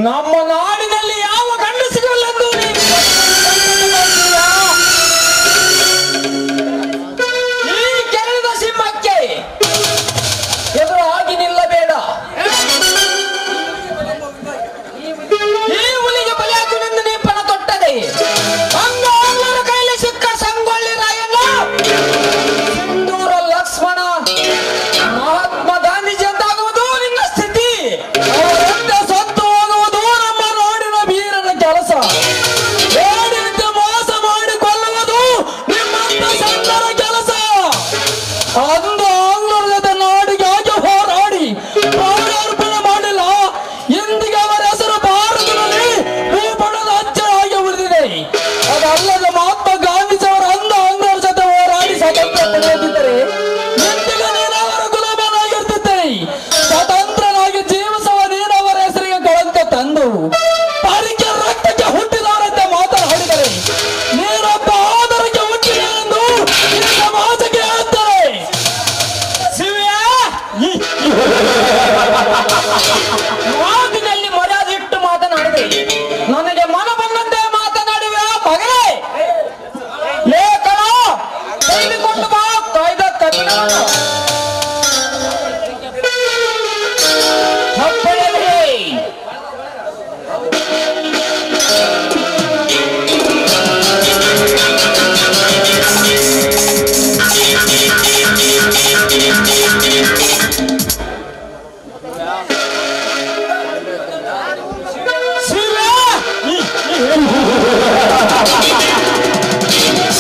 ನಮ್ಮ ನಾಡಿನಲ್ಲಿ ಯಾವ ಗಂಡು ಸಿಗಲೆಂದು ಈ ಕೆರಳಿದ ಸಿಂಹಕ್ಕೆ ಎದುರಾಗಿ ನಿಲ್ಲಬೇಡ. ಈ ಹುಲಿಗೆ ಬಲಿಯಾಗುನೆಂದು ನೀ ಪಣ ತೊಟ್ಟದೆ ಅಂಗಾಂಗರ ಕೈಲಿ ಸಿಕ್ಕ ಸಂಗೊಳ್ಳಿ ರಾಯಣ್ಣ, ಸಿಂಧೂರ ಲಕ್ಷ್ಮಣ, ಮಹಾತ್ಮ ಗಾಂಧೀಜಿ ಅಂತಾಗುವುದು ನಿನ್ನ ಸ್ಥಿತಿ.
ಅವರಂತೆ ಸತ್ತು ಹೋಗುವುದು ನಮ್ಮ ನಾಡಿನ ವೀರನ ಕೆಲಸ. ಬೇಡಿದಂತೆ ಮೋಸ ಮಾಡಿಕೊಳ್ಳುವುದು ನಿಮ್ಮಂತ ಸಂತರ ಕೆಲಸ. ಅಂದು ಆಂಗ್ಲರ ನಾಡಿಗಾಗಿ ಹೋರಾಡಿ ಪ್ರಾಣಾರ್ಪಣೆ ಮಾಡಿಲ್ಲ. ಇಂದಿಗೆ ಅವರ ಹೆಸರು ಭಾರತದಲ್ಲಿ ಭೂಪಟದ ಅಚ್ಚರಾಗಿ ಉಳಿದಿದೆ. ಅದಲ್ಲದೆ ಮಹಾತ್ಮ ಗಾಂಧೀಜಿ ಅವರ ಅಂದು ಆಂಗ್ಲರ ಜೊತೆ ಹೋರಾಡಿ ಸ್ವತಂತ್ರ ಪಡೆದಿದ್ದರೆ ಇಂದಿಗೆ ನೀನು ಅವರ ಗುಲಾಮನಾಗಿರ್ತಿದ್ದೆ. ಸ್ವತಂತ್ರನಾಗಿ ಜೀವಿಸುವ ನೀನು ಅವರ ಹೆಸರಿಗೆ ಕಳಂಕ ತಂದು ಪರಿಕೆ ರಕ್ತಕ್ಕೆ ಹುಟ್ಟಿದವರಂತೆ ಮಾತನಾಡಿದರೆ ನೀನೊಬ್ಬ ಆದರಕ್ಕೆ ಹುಟ್ಟಿದೆ ಎಂದು ಈ ಸಮಾಜಕ್ಕೆ ಹೇಳ್ತಾರೆ.
ಮಾತಿನಲ್ಲಿ ಮರ್ಯಾದಿಟ್ಟು ಮಾತನಾಡಿದೆ. ನನಗೆ ಮನ ಬಂದಂತೆ ಮಾತನಾಡುವ ಮಗನೇ. ಲೇಖನ ತೆಗೆದುಕೊಂಡು ಬಾ ಕಾಯ್ದ ಕಬ್ಬಿಣವನ್ನು.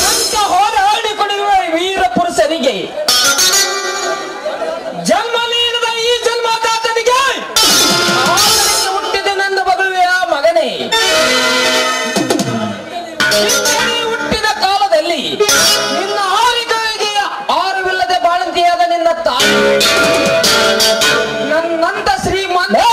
ಅಂತ ಹೋರಾಡಿ ಕೊಡುವ ವೀರ ಪುರುಷನಿಗೆ ಜನ್ಮ ನೀಡಿದ ಈ ಜನ್ಮದಾತನಿಗೆ ಆದರಕ್ಕೆ ಹುಟ್ಟಿದನೆಂದು ಬಗಲುವೆಯ ಮಗನೇ. ನೀ ಹುಟ್ಟಿದ ಕಾಲದಲ್ಲಿ ನಿನ್ನ ಆರಿಕೆಗೆ ಆರುವಿಲ್ಲದೆ ಬಾಳಂತಿಯಾದ ನಿನ್ನ ತಾಯಿ ನನ್ನಂತ ಶ್ರೀಮಂತ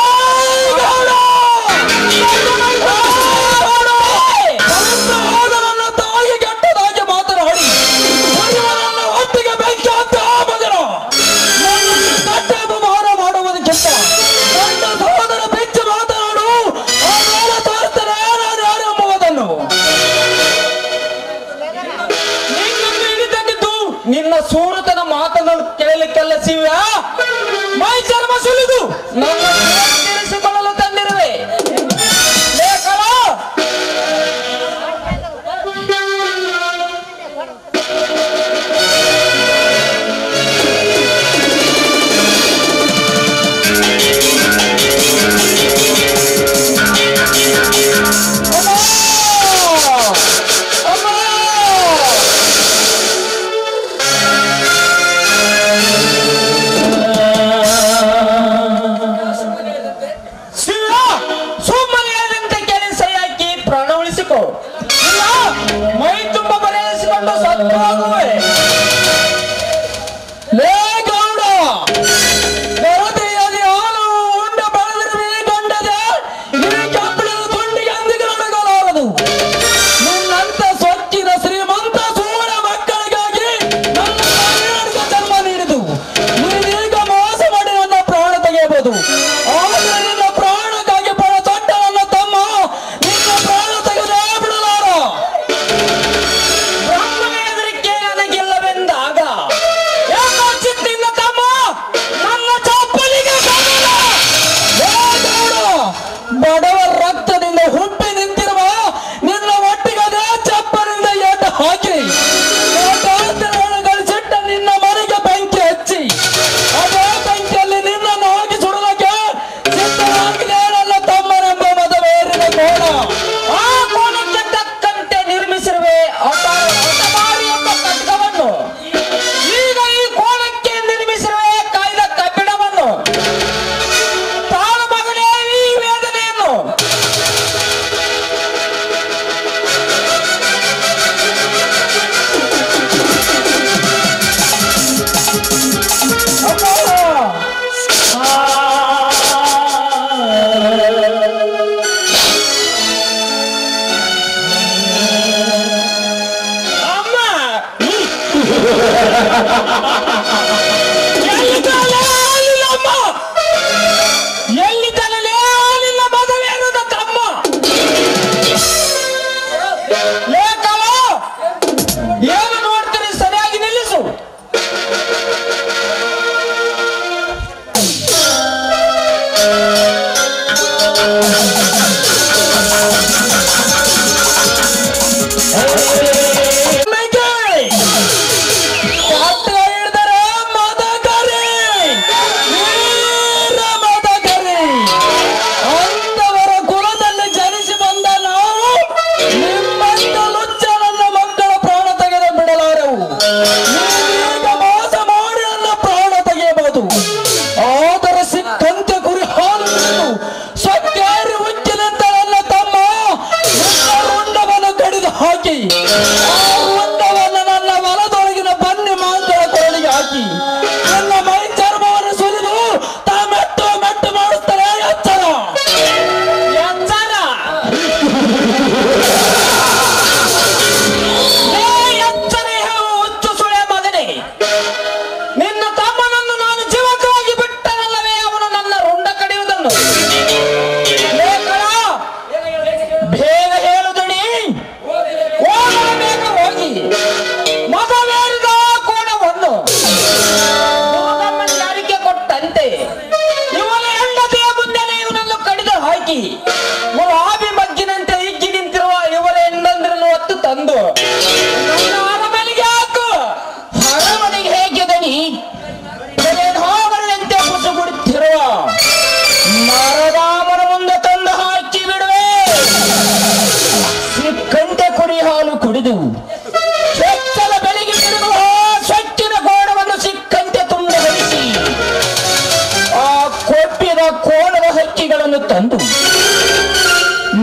ತಂದು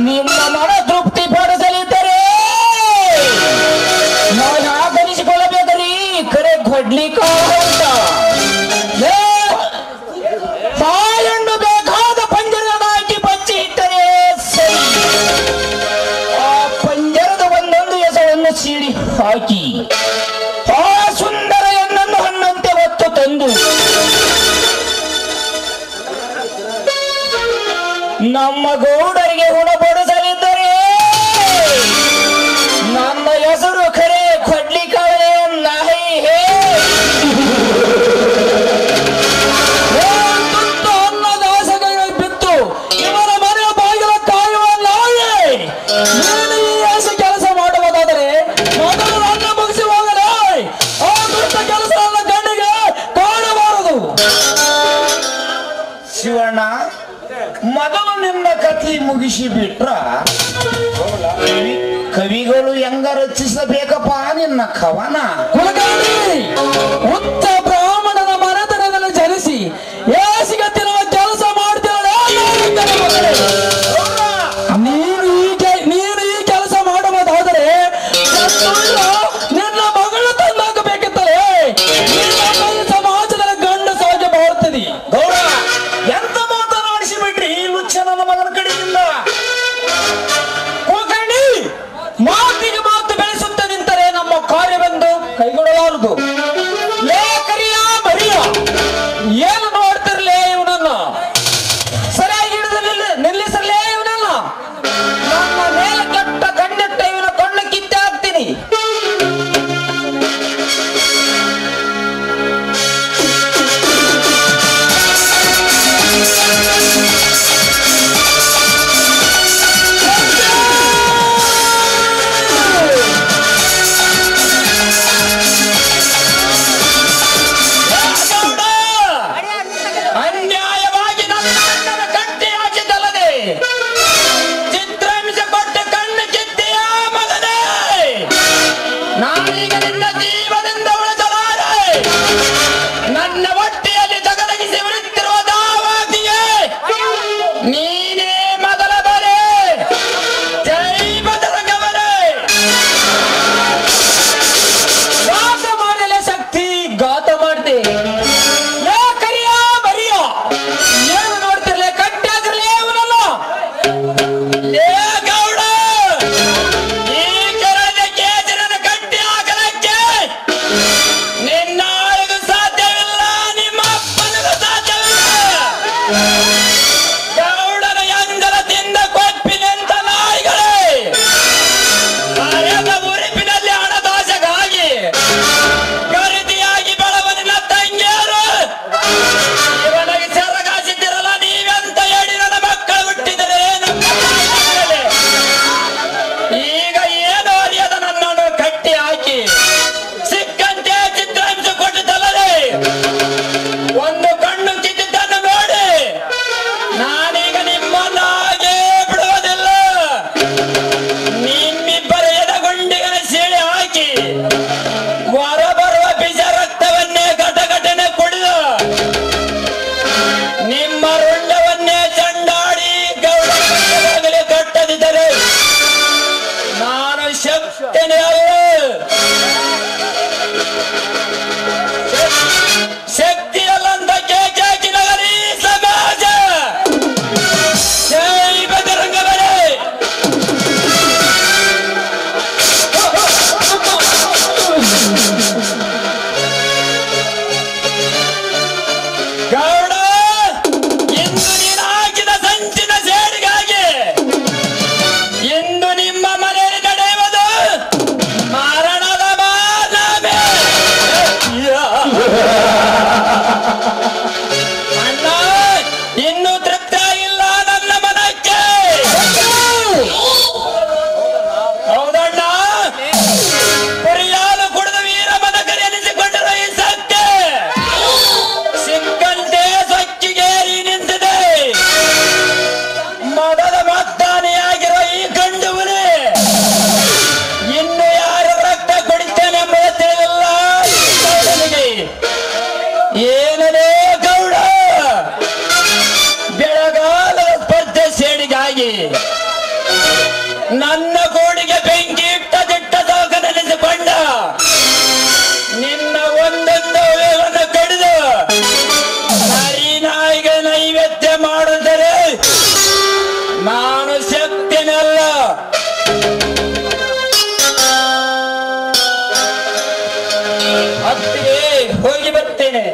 ನಿಮ್ಮ ಮನ ತೃಪ್ತಿ ಪಡಿಸಲಿದ್ದರೆ ನಾವು ಯಾಕನಿಸಿಕೊಳ್ಳಬೇಕರಿ ಕರೆ ಕೊಡ್ಲಿಕ್ಕ ಬಾಯಣ್ಣು ಬೇಕಾದ ಪಂಜರದ ಹಾಕಿ ಬಚ್ಚಿ ಇಟ್ಟರೆ ಸರಿ. ಆ ಪಂಜರದ ಒಂದೊಂದು ಹೆಸರನ್ನು ಸೀಳಿ ಹಾಕಿ ಆ ಸುಂದರ ಹೆಣ್ಣನ್ನು ಹಣ್ಣಂತೆ ಹೊತ್ತು ತಂದು ನಮ್ಮ ಗೌಡರಿಗೆ ಉಣಬಡಿಸಲಿದ್ದರೆ ನನ್ನ ಹೆಸರು ಖರೆ ಕೊಡ್ಲಿಕ್ಕೆ ನಾಯಿ ಹೇ ಅನ್ನದಾಸಗಳು ಬಿತ್ತು ಇವರ ಮನೆ ಬಾಗಿಲ ಕಾಯುವ ನಾಯಿ. ನೀನು ಈ ಆಸೆ ಕೆಲಸ ಮಾಡುವುದಾದರೆ ಮೊದಲು ನನ್ನ ಮುಗಿಸಿ ಹೋಗಲೇ. ಆ ದುಷ್ಟ ಕೆಲಸ ನನ್ನ ಗಂಡಿಗೆ ಕಾಣಬಾರದು.
ಶಿವಣ್ಣ, ಮೊದಲು ನಿನ್ನ ಕಥೆ ಮುಗಿಸಿ ಬಿಟ್ರ ಕವಿಗಳು ಹೆಂಗ ರಚಿಸಬೇಕಪ್ಪ ನಿನ್ನ ಕವನ?
ಕುಲಕರ್ಣಿ, ಉಚ್ಚ ಬ್ರಾಹ್ಮಣನ ಮನೆತನದಲ್ಲಿ ಜನಿಸಿ ಏಸಿಗೆ ತಿನ್ನುವ ಕೆಲಸ ಮಾಡ್ತೀರಲ್ಲ. ನೀನು ಈ ಕೆಲಸ ಮಾಡುವುದಾದರೆ ನಿನ್ನ ಮಗಳು ತಂದಾಕಬೇಕಿತ್ತಲೇ. ಸಮಾಜದಲ್ಲಿ ಗಂಡು ಸಹಜ ಬಾಳುತ್ತದೆ.
ಗೌಡ, ಎಂತ ಮಾತನಾಡಿಸಿ ಬಿಟ್ರಿ ಈ ಲುಚ್ಚ ನನ್ನ ಮಗನ ಕಡೆಯಿಂದ?
ಕುಲಕರ್ಣಿ, ಮಾತಿಗೆ ಮಾತು ಬೆಳೆಸುತ್ತ ನಿಂತರೆ ನಮ್ಮ ಕಾರ್ಯವೆಂದು ಕೈಗೊಳ್ಳಲಾರದು. ಲೇ ಕರಿಯ ಮರಿಯ, ಏನು ನೋಡ್ತಿರ್ಲೇ ಇವನನ್ನ? ಸರಿಯಾಗಿ ಹಿಡಿದು ನಿಲ್ಲಿಸಲೇ ಇವನನ್ನ. ನನ್ನ ಮೇಲೆ ಕೆಟ್ಟ ಕಣ್ಣಿಟ್ಟ ಇವನ ಕಣ್ಣು ಕಿತ್ತೆ ಹಾಕ್ತೀನಿ. ಆಗಿ ನನ್ನ ಗೋಡಿಗೆ ಬೆಂಕಿ ಇಟ್ಟ ದಿಟ್ಟ ಸಾಕ ನೆನೆಸಿಕೊಂಡ ನಿನ್ನ ಒಂದೊಂದು ಅವಯವನ್ನು ಕಡಿದು ನರಿ ನಾಯಿಗೆ ನೈವೇದ್ಯ ಮಾಡಿದರೆ ನಾನು ಶಕ್ತಿನಲ್ಲ. ಅತ್ತಿಗೆ ಹೋಗಿ ಬರ್ತೇನೆ.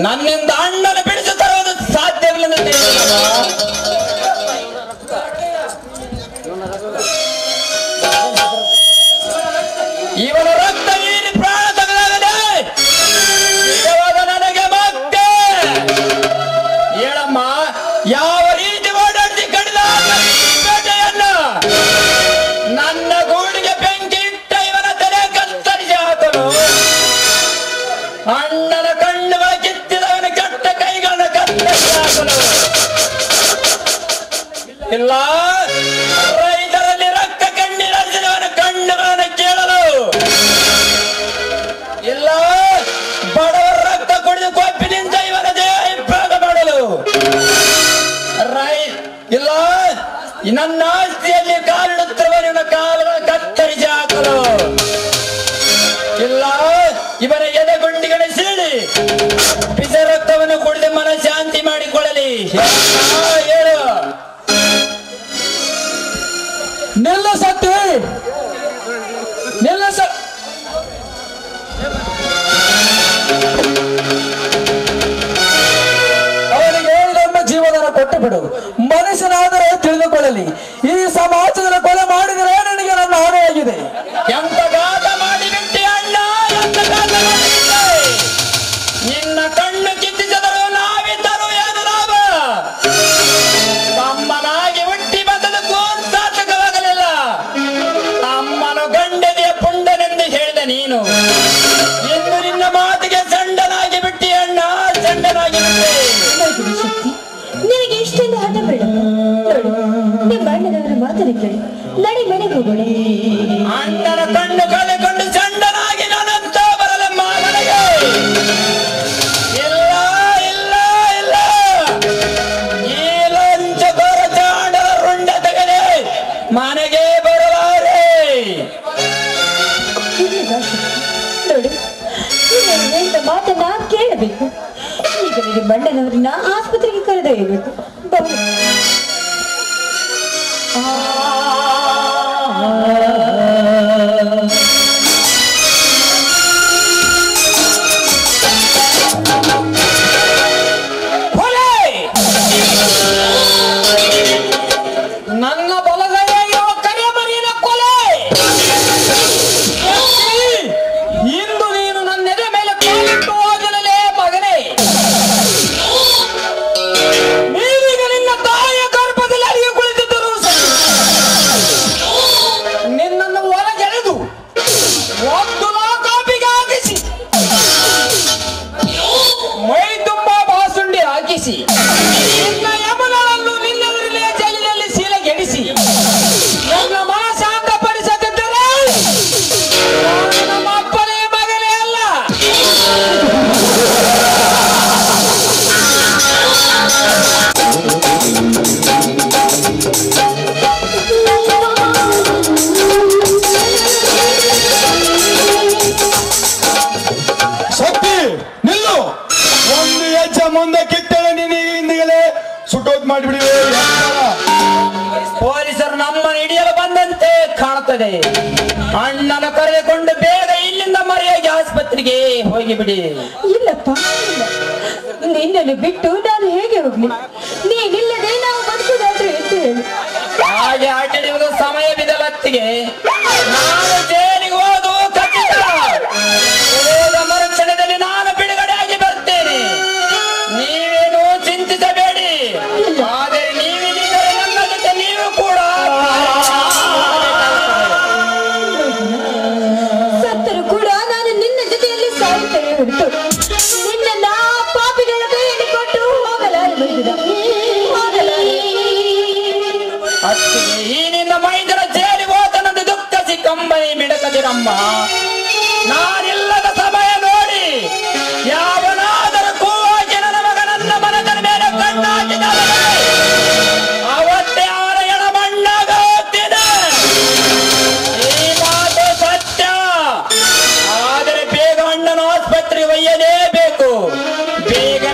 ನನ್ನಿಂದ ಅಣ್ಣನ ಬಿಡಿಸಿ ತರುವುದು ಸಾಧ್ಯವಿಲ್ಲ. ಇವನ ರಕ್ತ ಹೀರಿ ಪ್ರಾಣ ತೆಗೆದಾಗದೆ ನಿಜವಾದ ನನಗೆ ಮತ್ತೆ ಹೇಳಮ್ಮ, ಯಾವ ರೀತಿ ಓಡಾಡಿಸಿ ಕಡಿದ ಬೇಟೆಯನ್ನ ನನ್ನ ಗೂಡಿಗೆ ಬೆಂಕಿ ಇಟ್ಟ ಇವನ ತಲೆ ಕತ್ತರಿಸಿ ಹಾಕಲು ಅಣ್ಣನ ಕಣ್ಣುಗಳ ಕಿತ್ತಿದವನ ಕೆಟ್ಟ ಕೈಗಳನ್ನ ಕತ್ತರಿಸಿ ಹಾಕಲು ಇಲ್ಲ ರೈತರಲ್ಲಿ ರಕ್ತ ಕಣ್ಣೀರಿಸಿದವನ ಕಣ್ಣುಗಳನ್ನು ಕೇಳಲು ಇಲ್ಲ ಬಡವರ ರಕ್ತ ಕುಡಿದು ಕೊಪ್ಪಿನಿಂದ ಇವನ ದೇಹ ಹಿಂಭಾಗ ಮಾಡಲು ಇಲ್ಲ ನನ್ನ ಆಸ್ತಿಯಲ್ಲಿ ಕಾಲಿಡುತ್ತಿರುವವನ ಕಾಲುಗಳ ಕತ್ತರಿಸಿ ಹಾಕಲು ಇಲ್ಲ ಇವನ ಎದೆಗುಂಡಿಗಳ ಸೀಳಿ ಬಿಸ ರಕ್ತವನ್ನು ಕುಡಿದು ಮನ ಶಾಂತಿ ಮಾಡಿಕೊಳ್ಳಲಿ. ಹೇಳು.
ನಿಲ್ಲ ಸತ್ತಿ ನಿಲ್ಲ ಅವನಿಗೆ ನಮ್ಮ ಜೀವನ ಕೊಟ್ಟು ಬಿಡು. ಮನುಷ್ಯನಾದರೆ ತಿಳಿದುಕೊಳ್ಳಲಿ, ಈ ಸಮಾಜದ ಕೊಲೆ ಮಾಡಿದರೆ ನನಗೆ ನನ್ನ ಆಣೆಯಾಗಿದೆ.
ಎಂತ ಘಾತ ಮಾಡಿಬಿಟ್ಟೆ ಅಣ್ಣ, ಎಂತ ಘಾತ ಮಾಡಿಬಿಟ್ಟೆ. ನಿನ್ನ ಕಣ್ಣು ಕಿತ್ತಿಸಿದರು ನಾವಿದ್ದರು ಏನು ಲಾಭ? ತಮ್ಮನಾಗಿ ಹುಟ್ಟಿ ಬಂದದಕ್ಕೂ ಸಾರ್ಥಕವಾಗಲಿಲ್ಲ. ತಮ್ಮನು ಗಂಡನೆಯ ಪುಂಡನೆಂದು ಹೇಳಿದ ನೀನು ಎಂದು ನಿನ್ನ ಮಾತಿಗೆ ಚಂಡನಾಗಿ ಬಿಟ್ಟಿ ಅಣ್ಣ, ಚಂಡನಾಗಿ ಬಿಟ್ಟೆ.
ಶಕ್ತಿ ನಿನಗೆ ಇಷ್ಟೊಂದು ಹಠ ಬೇಡ. ನಿಮ್ಮ ಅಣ್ಣನವರ ಮಾತನ್ನು ಕೇಳಿ ನಡಿ ಮನೆಗೆ ಹೋಗೋಣ.
ಅಣ್ಣನ ಕಣ್ಣು ಕಳೆಕೊಂಡು ಚಂಡನಾಗಿ ನಾನಂತ ಬರಲಮ್ಮ ಮನೆಗೆ. ಇಲ್ಲ ಇಲ್ಲ ಇಲ್ಲ, ಈ ಲಂಚಕೋರ ಚಾಂಡರ ರುಂಡ ತೆಗೆದೆ ಮನೆಗೆ ಬರಲಾರೆ.
ನೋಡಿ, ಇಂಥ ಮಾತನ್ನ ಕೇಳಬೇಕು. ಈಗ ನಿಮ್ಮ ಅಣ್ಣನವರನ್ನ ಆಸ್ಪತ್ರೆಗೆ ಕರೆದೊಯ್ಯಬೇಕು.
ನನ್ನ ಬಲಗೈಯಾಗಿರುವ ಕರಿಮರಿನ ಕೊಲೆ
ಇಂದು ನೀನು ನನ್ನ ಎದೆ ಮೇಲೆ ಕಾಲಿಟ್ಟು ಹೋಗಲೇ ಮಗನೇ. ನೀವೀಗ ನಿನ್ನ ತಾಯಿಯ ಗರ್ಭದಲ್ಲಿ ಅಡಿಗೆ ಕುಳಿತಿದ್ದರು. ನಿನ್ನನ್ನು ಹೊರಗೆಳೆದು ಒಂದು ಕಾಪಿಗೆ ಹಾಕಿಸಿ ಮೈ ತುಂಬಾ ಬಾಸುಂಡಿ ಹಾಕಿಸಿ ನಿನ್ನ ಯಮನನ್ನು ನಿನ್ನೆದುರಿನ ಜೈಲಿನಲ್ಲಿ ಸೀಲೆಗೆಡಿಸಿ ನನ್ನ ಮನ ಶಾಂತಪಡಿಸದಿದ್ದರೆ ನಮ್ಮ ಅಪ್ಪನೇ ಮಗನೇ ಅಲ್ಲ.
ಶಕ್ತಿ ನಿಲ್ಲು. ಒಂದು ಹೆಜ್ಜೆ ಮುಂದೆ ಕಿತ್ತಳೆ ನೀನು ಹಿಂದಿಗಲೇ ಸುಟ್ಟೋದ್ ಮಾಡಿಬಿಡಿ.
ಪೊಲೀಸರು ನಮ್ಮನ್ನು ಹಿಡಿಯಲು ಬಂದಂತೆ ಕಾಣುತ್ತದೆ. ಅಣ್ಣನ ಕರೆದುಕೊಂಡು ಬೇಗ ಇಲ್ಲಿಂದ ಮರೆಯಾಗಿ ಆಸ್ಪತ್ರೆಗೆ ಹೋಗಿಬಿಡಿ.
ಇಲ್ಲಪ್ಪ, ಇಲ್ಲ. ನಿನ್ನನ್ನು ಬಿಟ್ಟು ನಾನು ಹೇಗೆ ಹೋಗ್ಲಿ? ನೀನಿಲ್ಲದೆ ನಾವು ಬದುಕುದಾದ್ರೆ ಎಂದು ಹೇಳು.
ಹಾಗೆ ಆಟಿಡುವುದು ಸಮಯವಿದಲತ್ತಿಗೆ ನಾನು ಜೈಲಿಗೆ ಹೋದು ಖಚಿತ. ಹೋದ ಮರುಕ್ಷಣದಲ್ಲಿ ನಾನು ಬಿಡುಗಡೆಯಾಗಿ ಬರ್ತೇನೆ. ನೀವೇನು ಚಿಂತಿಸಬೇಡಿ. ಆದರೆ ನೀವಿದ್ದರೆ ನನ್ನ ಜೊತೆ ನೀವು ಕೂಡ
ಸತ್ತರೂ ಕೂಡ ನಾನು ನಿನ್ನ ಜೊತೆಯಲ್ಲಿ ಸಾಯುತ್ತೇನೆ ಹೊರತು ನಿನ್ನ ಪಾಪಿಗಳ ಕೈಯಲ್ಲಿ ಕೊಟ್ಟು ಹೋಗಲಾರೆ ಬಂದಿದ
ಅತ್ತಿಗೆ ಈ ನಿನ್ನ ಮೈದರ ಜೈಲಿಗೆ ಹೋದನೊಂದು ದುಃಖ ಸಿಕ್ಕಂಬೈ ಮಿಡಕದಿರಮ್ಮ. ನಾನಿಲ್ಲದ ಸಮಯ ನೋಡಿ ಯಾವನಾದರೂ ಕೂವಾಗಿ ನನ್ನ ಮಗನನ್ನ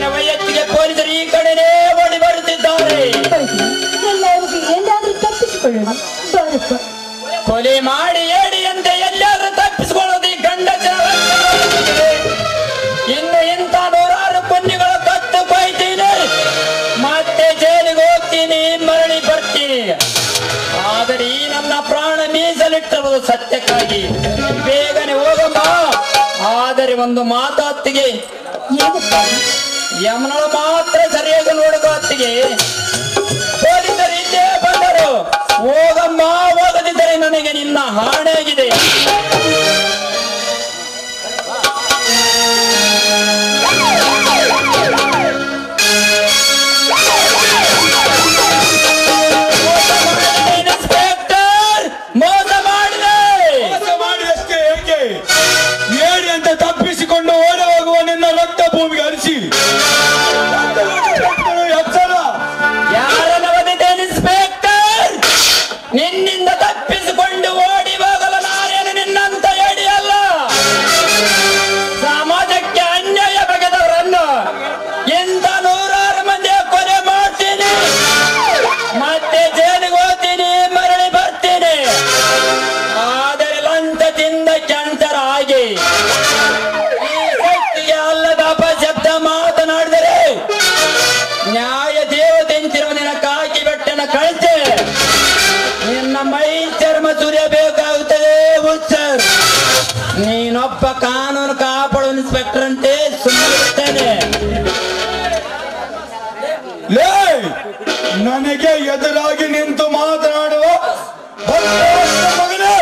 ಬೇಗನೆ ವೈಯಕ್ತಿಗೆ ಪೊಲೀಸರು ಈ ಕಡೆನೇ ಓಡಿ ಬರುತ್ತಿದ್ದಾರೆ.
ಎಲ್ಲರಿಗೂ ಎಲ್ಲಾದ್ರೂ ತಪ್ಪಿಸಿಕೊಳ್ಳೋಣ ಬಾರಪ್ಪ.
ಕೊಲೆ ಮಾಡಿ ಏಡಿಯಂತೆ ಎಲ್ಲಾದ್ರೂ ತಪ್ಪಿಸಿಕೊಳ್ಳೋದು ಈ ಗಂಡಸರ ಇನ್ನು ಇಂಥ ನೂರಾರು ಕುನ್ನಿಗಳು ಕತ್ತು ಕೊಯ್ತೀನಿ, ಮತ್ತೆ ಜೈಲಿಗೆ ಹೋಗ್ತೀನಿ, ಮರಳಿ ಬರ್ತೀನಿ. ಆದರೆ ಈ ನನ್ನ ಪ್ರಾಣ ಮೀಸಲಿಟ್ಟಿರುವುದು ಸತ್ಯಕ್ಕಾಗಿ. ಬೇಗನೆ ಹೋಗಮ್ಮ. ಆದರೆ ಒಂದು ಮಾತು ಅತ್ತಿಗೆ, ಯಮನಳು ಮಾತ್ರ ಸರಿಯಾಗಿ ನೋಡುವ ಅತ್ತಿಗೆ. ಪೊಲೀಸರು ಇಲ್ಲೇ ಬಂದರು. ಹೋಗಮ್ಮ, ಹೋಗದಿದ್ದರೆ ನನಗೆ ನಿನ್ನ ಹಾಣೆಯಾಗಿದೆ. ಇನ್ಸ್ಪೆಕ್ಟರ್, ಮೋಸ ಮಾಡಿದೆ.
ಮೋಸ ಮಾಡಿದಷ್ಟೇ ಏಕೆ? ಏಡಿ ಅಂತ ತಪ್ಪಿಸಿಕೊಂಡು ಓಡಿ ಹೋಗುವ ನಿನ್ನ ರಕ್ತ ಭೂಮಿಗೆ ಹರಿಸಿ ಎಚ್ಚರ.
ಯಾರನ್ನ ಬಂದಿದ್ದೆ ಇನ್ಸ್ಪೆಕ್ಟರ್? ನಿನ್ನಿಂದ ತಪ್ಪಿಸಿಕೊಂಡು ಓಡಿ ಹೋಗಲು ನಾನೇನು ನಿನ್ನಂತ ಏಡಿಯಲ್ಲ. ಸಮಾಜಕ್ಕೆ ಅನ್ಯಾಯ ಬಗೆದವರನ್ನು ಇಂಥ ನೂರಾರು ಮಂದಿ ಕೊಲೆ ಮಾಡ್ತೀನಿ, ಮತ್ತೆ ಜೈಲಿಗೆ ಹೋಗ್ತೀನಿ, ಮರಳಿ ಬರ್ತೀನಿ. ಆದರೆ ಲಂಚ ತಿಂದ ಕ್ಯಾನ್ಸರ್ ಆಗಿ ಈ ವ್ಯಕ್ತಿಗೆ ಅಲ್ಲದ ಅಪಶಬ್ದ ಮಾತನಾಡಿದರೆ ನ್ಯಾಯ ದೇವತೆ ಎಂತಿರುವ ನಿನ್ನ ಕಾಕಿ ಬೆಟ್ಟನ ಕಳಿಸಿ ನಿನ್ನ ಮೈ ಚರ್ಮ ಸುರಿಯಬೇಕಾಗುತ್ತದೆ. ಹುಚ್ಚರ್, ನೀನೊಬ್ಬ ಕಾನೂನು ಕಾಪಾಡುವ ಇನ್ಸ್ಪೆಕ್ಟರ್ ಅಂತೆ ಸುಮ್ಮನೆ.
ಲೇ, ನನಗೆ ಎದುರಾಗಿ ನಿಂತು ಮಾತನಾಡುವ ಮಗನೇ,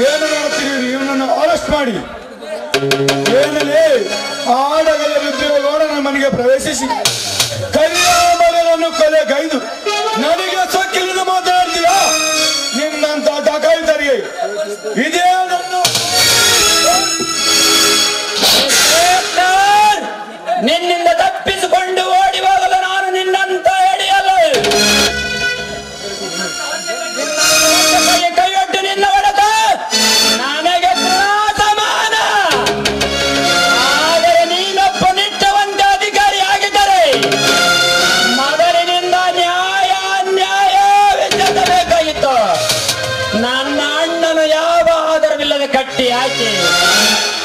ಏನು ಮಾಡ್ತೀರಿ? ಇವನನ್ನು ಅರೆಸ್ಟ್ ಮಾಡಿ. ಏನಲ್ಲಿ ಆಡಗಲ ಬಿದ್ದಿರೋಣ ಮನೆಗೆ ಪ್ರವೇಶಿಸಿ ಕರಿಯ ಮಗನನ್ನು ಕೊಲೆಗೈದು ನನಗೆ ಸೊಕ್ಕಿಲಿಂದ ಮಾತನಾಡ್ತೀರಾ? ನಿನ್ನಂತ ಡಕಾಯಿತರಿಗೆ ಇದೇ ನನ್ನ
ನಿನ್ನಿಂದ ತಪ್ಪಿಸಿಕೊಂಡು ಓಡಿ ಹೋಗಲು ನಾನು ನಿನ್ನಂತ ಹಿಡಿಯಲ್ಲ. ಕೈಯೊಟ್ಟು ನಿನ್ನ ಹೊಡೆದ ನನಗೆ ಸಮಾನ. ಆದರೆ ನೀನೊಬ್ಬ ನಿಷ್ಠವಂತ ಅಧಿಕಾರಿ ಆಗಿದ್ದರೆ ಮೊದಲಿನಿಂದ ನ್ಯಾಯ ಅನ್ಯಾಯ ವಿಚಾರಿಸಬೇಕಾಗಿತ್ತು. ನನ್ನ ಅಣ್ಣನು ಯಾವ ಆಧಾರವಿಲ್ಲದೆ ಕಟ್ಟಿ ಹಾಕಿ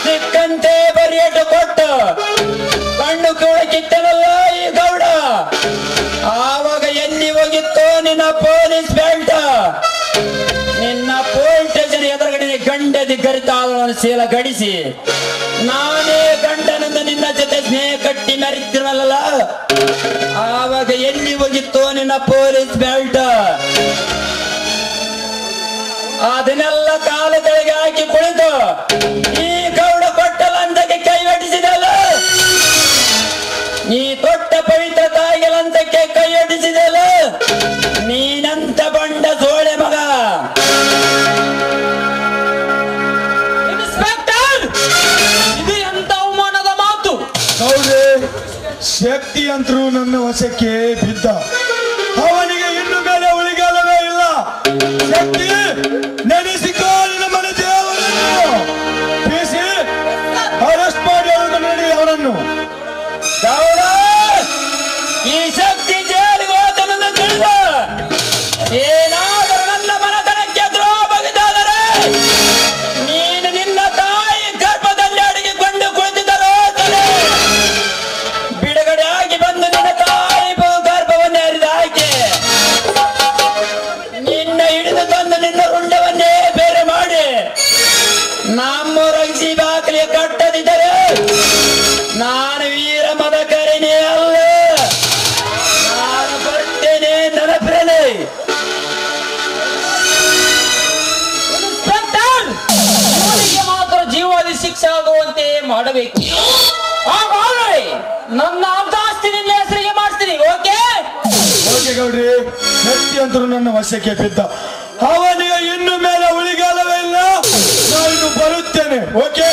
ಸಿಕ್ಕಂತೆ ಬರಿಯಟ್ಟು ಕೊಟ್ಟು ಕಣ್ಣು ಕೂಡ ಕಿತ್ತನಲ್ಲ ಈ ಗೌಡ. ಆವಾಗ ಎಲ್ಲಿ ಹೋಗಿತ್ತು ನಿನ್ನ ಪೊಲೀಸ್ ಬೆಲ್ಟ್? ನಿನ್ನ ಪೊಲೀಸ್ ಸ್ಟೇಷನ್ ಎದುರುಗಡೆ ಗಂಡದಿ ಕರಿತಾಳನ್ನು ಶೀಲ ಗಡಿಸಿ ನಾನೇ ಗಂಡನಿಂದ ನಿನ್ನ ಜೊತೆ ಸ್ನೇಹ ಕಟ್ಟಿ ಮೆರಿತಿರಲ್ಲ. ಆವಾಗ ಎಲ್ಲಿ ಹೋಗಿತ್ತು ನಿನ್ನ ಪೊಲೀಸ್ ಬೆಲ್ಟ್? ಅದನ್ನೆಲ್ಲ ಕಾಲ ಕೆಳಗೆ ಹಾಕಿ ಕುಳಿತು ಈ ಗೌಡ ಕೊಟ್ಟ ಲಂಚಕ್ಕೆ ಕೈ ಹೊಡಿಸಿದಲ್ಲ. ನೀ ತೊಟ್ಟ ಪವಿತ್ರ ತಾಯಿಗೆ ಲಂಚಕ್ಕೆ ಕೈ ಹೊಡಿಸಿದಲ್ಲ. ನೀನಂತ ಬಂಡ ಸೋಳೆ ಮಗ. ಇನ್ಸ್ಪೆಕ್ಟರ್, ಇದು ಎಂತ ಅವಮಾನದ ಮಾತು?
ಹೌದೇ, ಶಕ್ತಿ ಅಂತರೂ ನನ್ನ ವಶಕ್ಕೆ ಬಿದ್ದ. ಅವನಿಗೆ ಇನ್ನು ಮೇಲೆ ಉಳಿಗಾಲವೇ ಇಲ್ಲ. ಶಕ್ತಿ ನೆನೆಸಿಕೋ ನಿನ್ನ ಮನೆ ದೇವರನ್ನು. ಬೀಸಿ ಅರೆಸ್ಟ್ ಮಾಡಿ ನೋಡಿ ಅವನನ್ನು.
ಗೌಡ, ಈ ಶಕ್ತಿ ಜೈಲಿಗೆ ಹೋದನನ್ನು ತಿಳಿದು ಏನಾದರೂ ನನ್ನ ಮನತನಕ್ಕೆ ದ್ರೋಹ ಬಗೆದಾದರೆ ನೀನು ನಿನ್ನ ತಾಯಿ ಗರ್ಭದಲ್ಲಿ ಅಡಗಿಕೊಂಡು ಕುಳಿತಿದ್ದರು ಬಿಡುಗಡೆ ಆಗಿ ಬಂದು ನಿನ್ನ ತಾಯಿ ಗರ್ಭವನ್ನೇ ಹರಿದು ಹಾಕಿ ನಿನ್ನ ಹಿಡಿದು ತಂದು ನಿನ್ನ ರುಂಡವನ್ನೇ ಬೇರೆ ಮಾಡಿ ನಮ್ಮೂರ ಬಾಗಿಲಿಗೆ ಕಟ್ಟದಿದ್ದರೆ ನಾನು ವೀರ ಮದಕರಿನೇ ಅಲ್ಲ. ನಾನು ಬರ್ತೇನೆ ನೆನಪಿರಲಿ. ಇನ್ಸ್ಪೆಕ್ಟರ್, ಇವನಿಗೆ ಮಾತ್ರ ಜೀವಾದಿ ಶಿಕ್ಷೆ ಆಗುವಂತೆ ಮಾಡಬೇಕು. ನನ್ನ ಆಸ್ತಿ ನಿನ್ನ ಹೆಸರಿಗೆ ಮಾಡ್ತೀನಿ. ಓಕೆ
ಓಕೆ ಗೌಡ್ರಿ, ಶಕ್ತಿ ಅಂತರೂ ನನ್ನ ವಶಕ್ಕೆ ಬಿದ್ದ. ಅವನಿಗೆ ಇನ್ನು ಮೇಲೆ ಉಳಿಗಾಲವೇ ಇಲ್ಲ. ನಾನು ಬರುತ್ತೇನೆ. ಓಕೆ.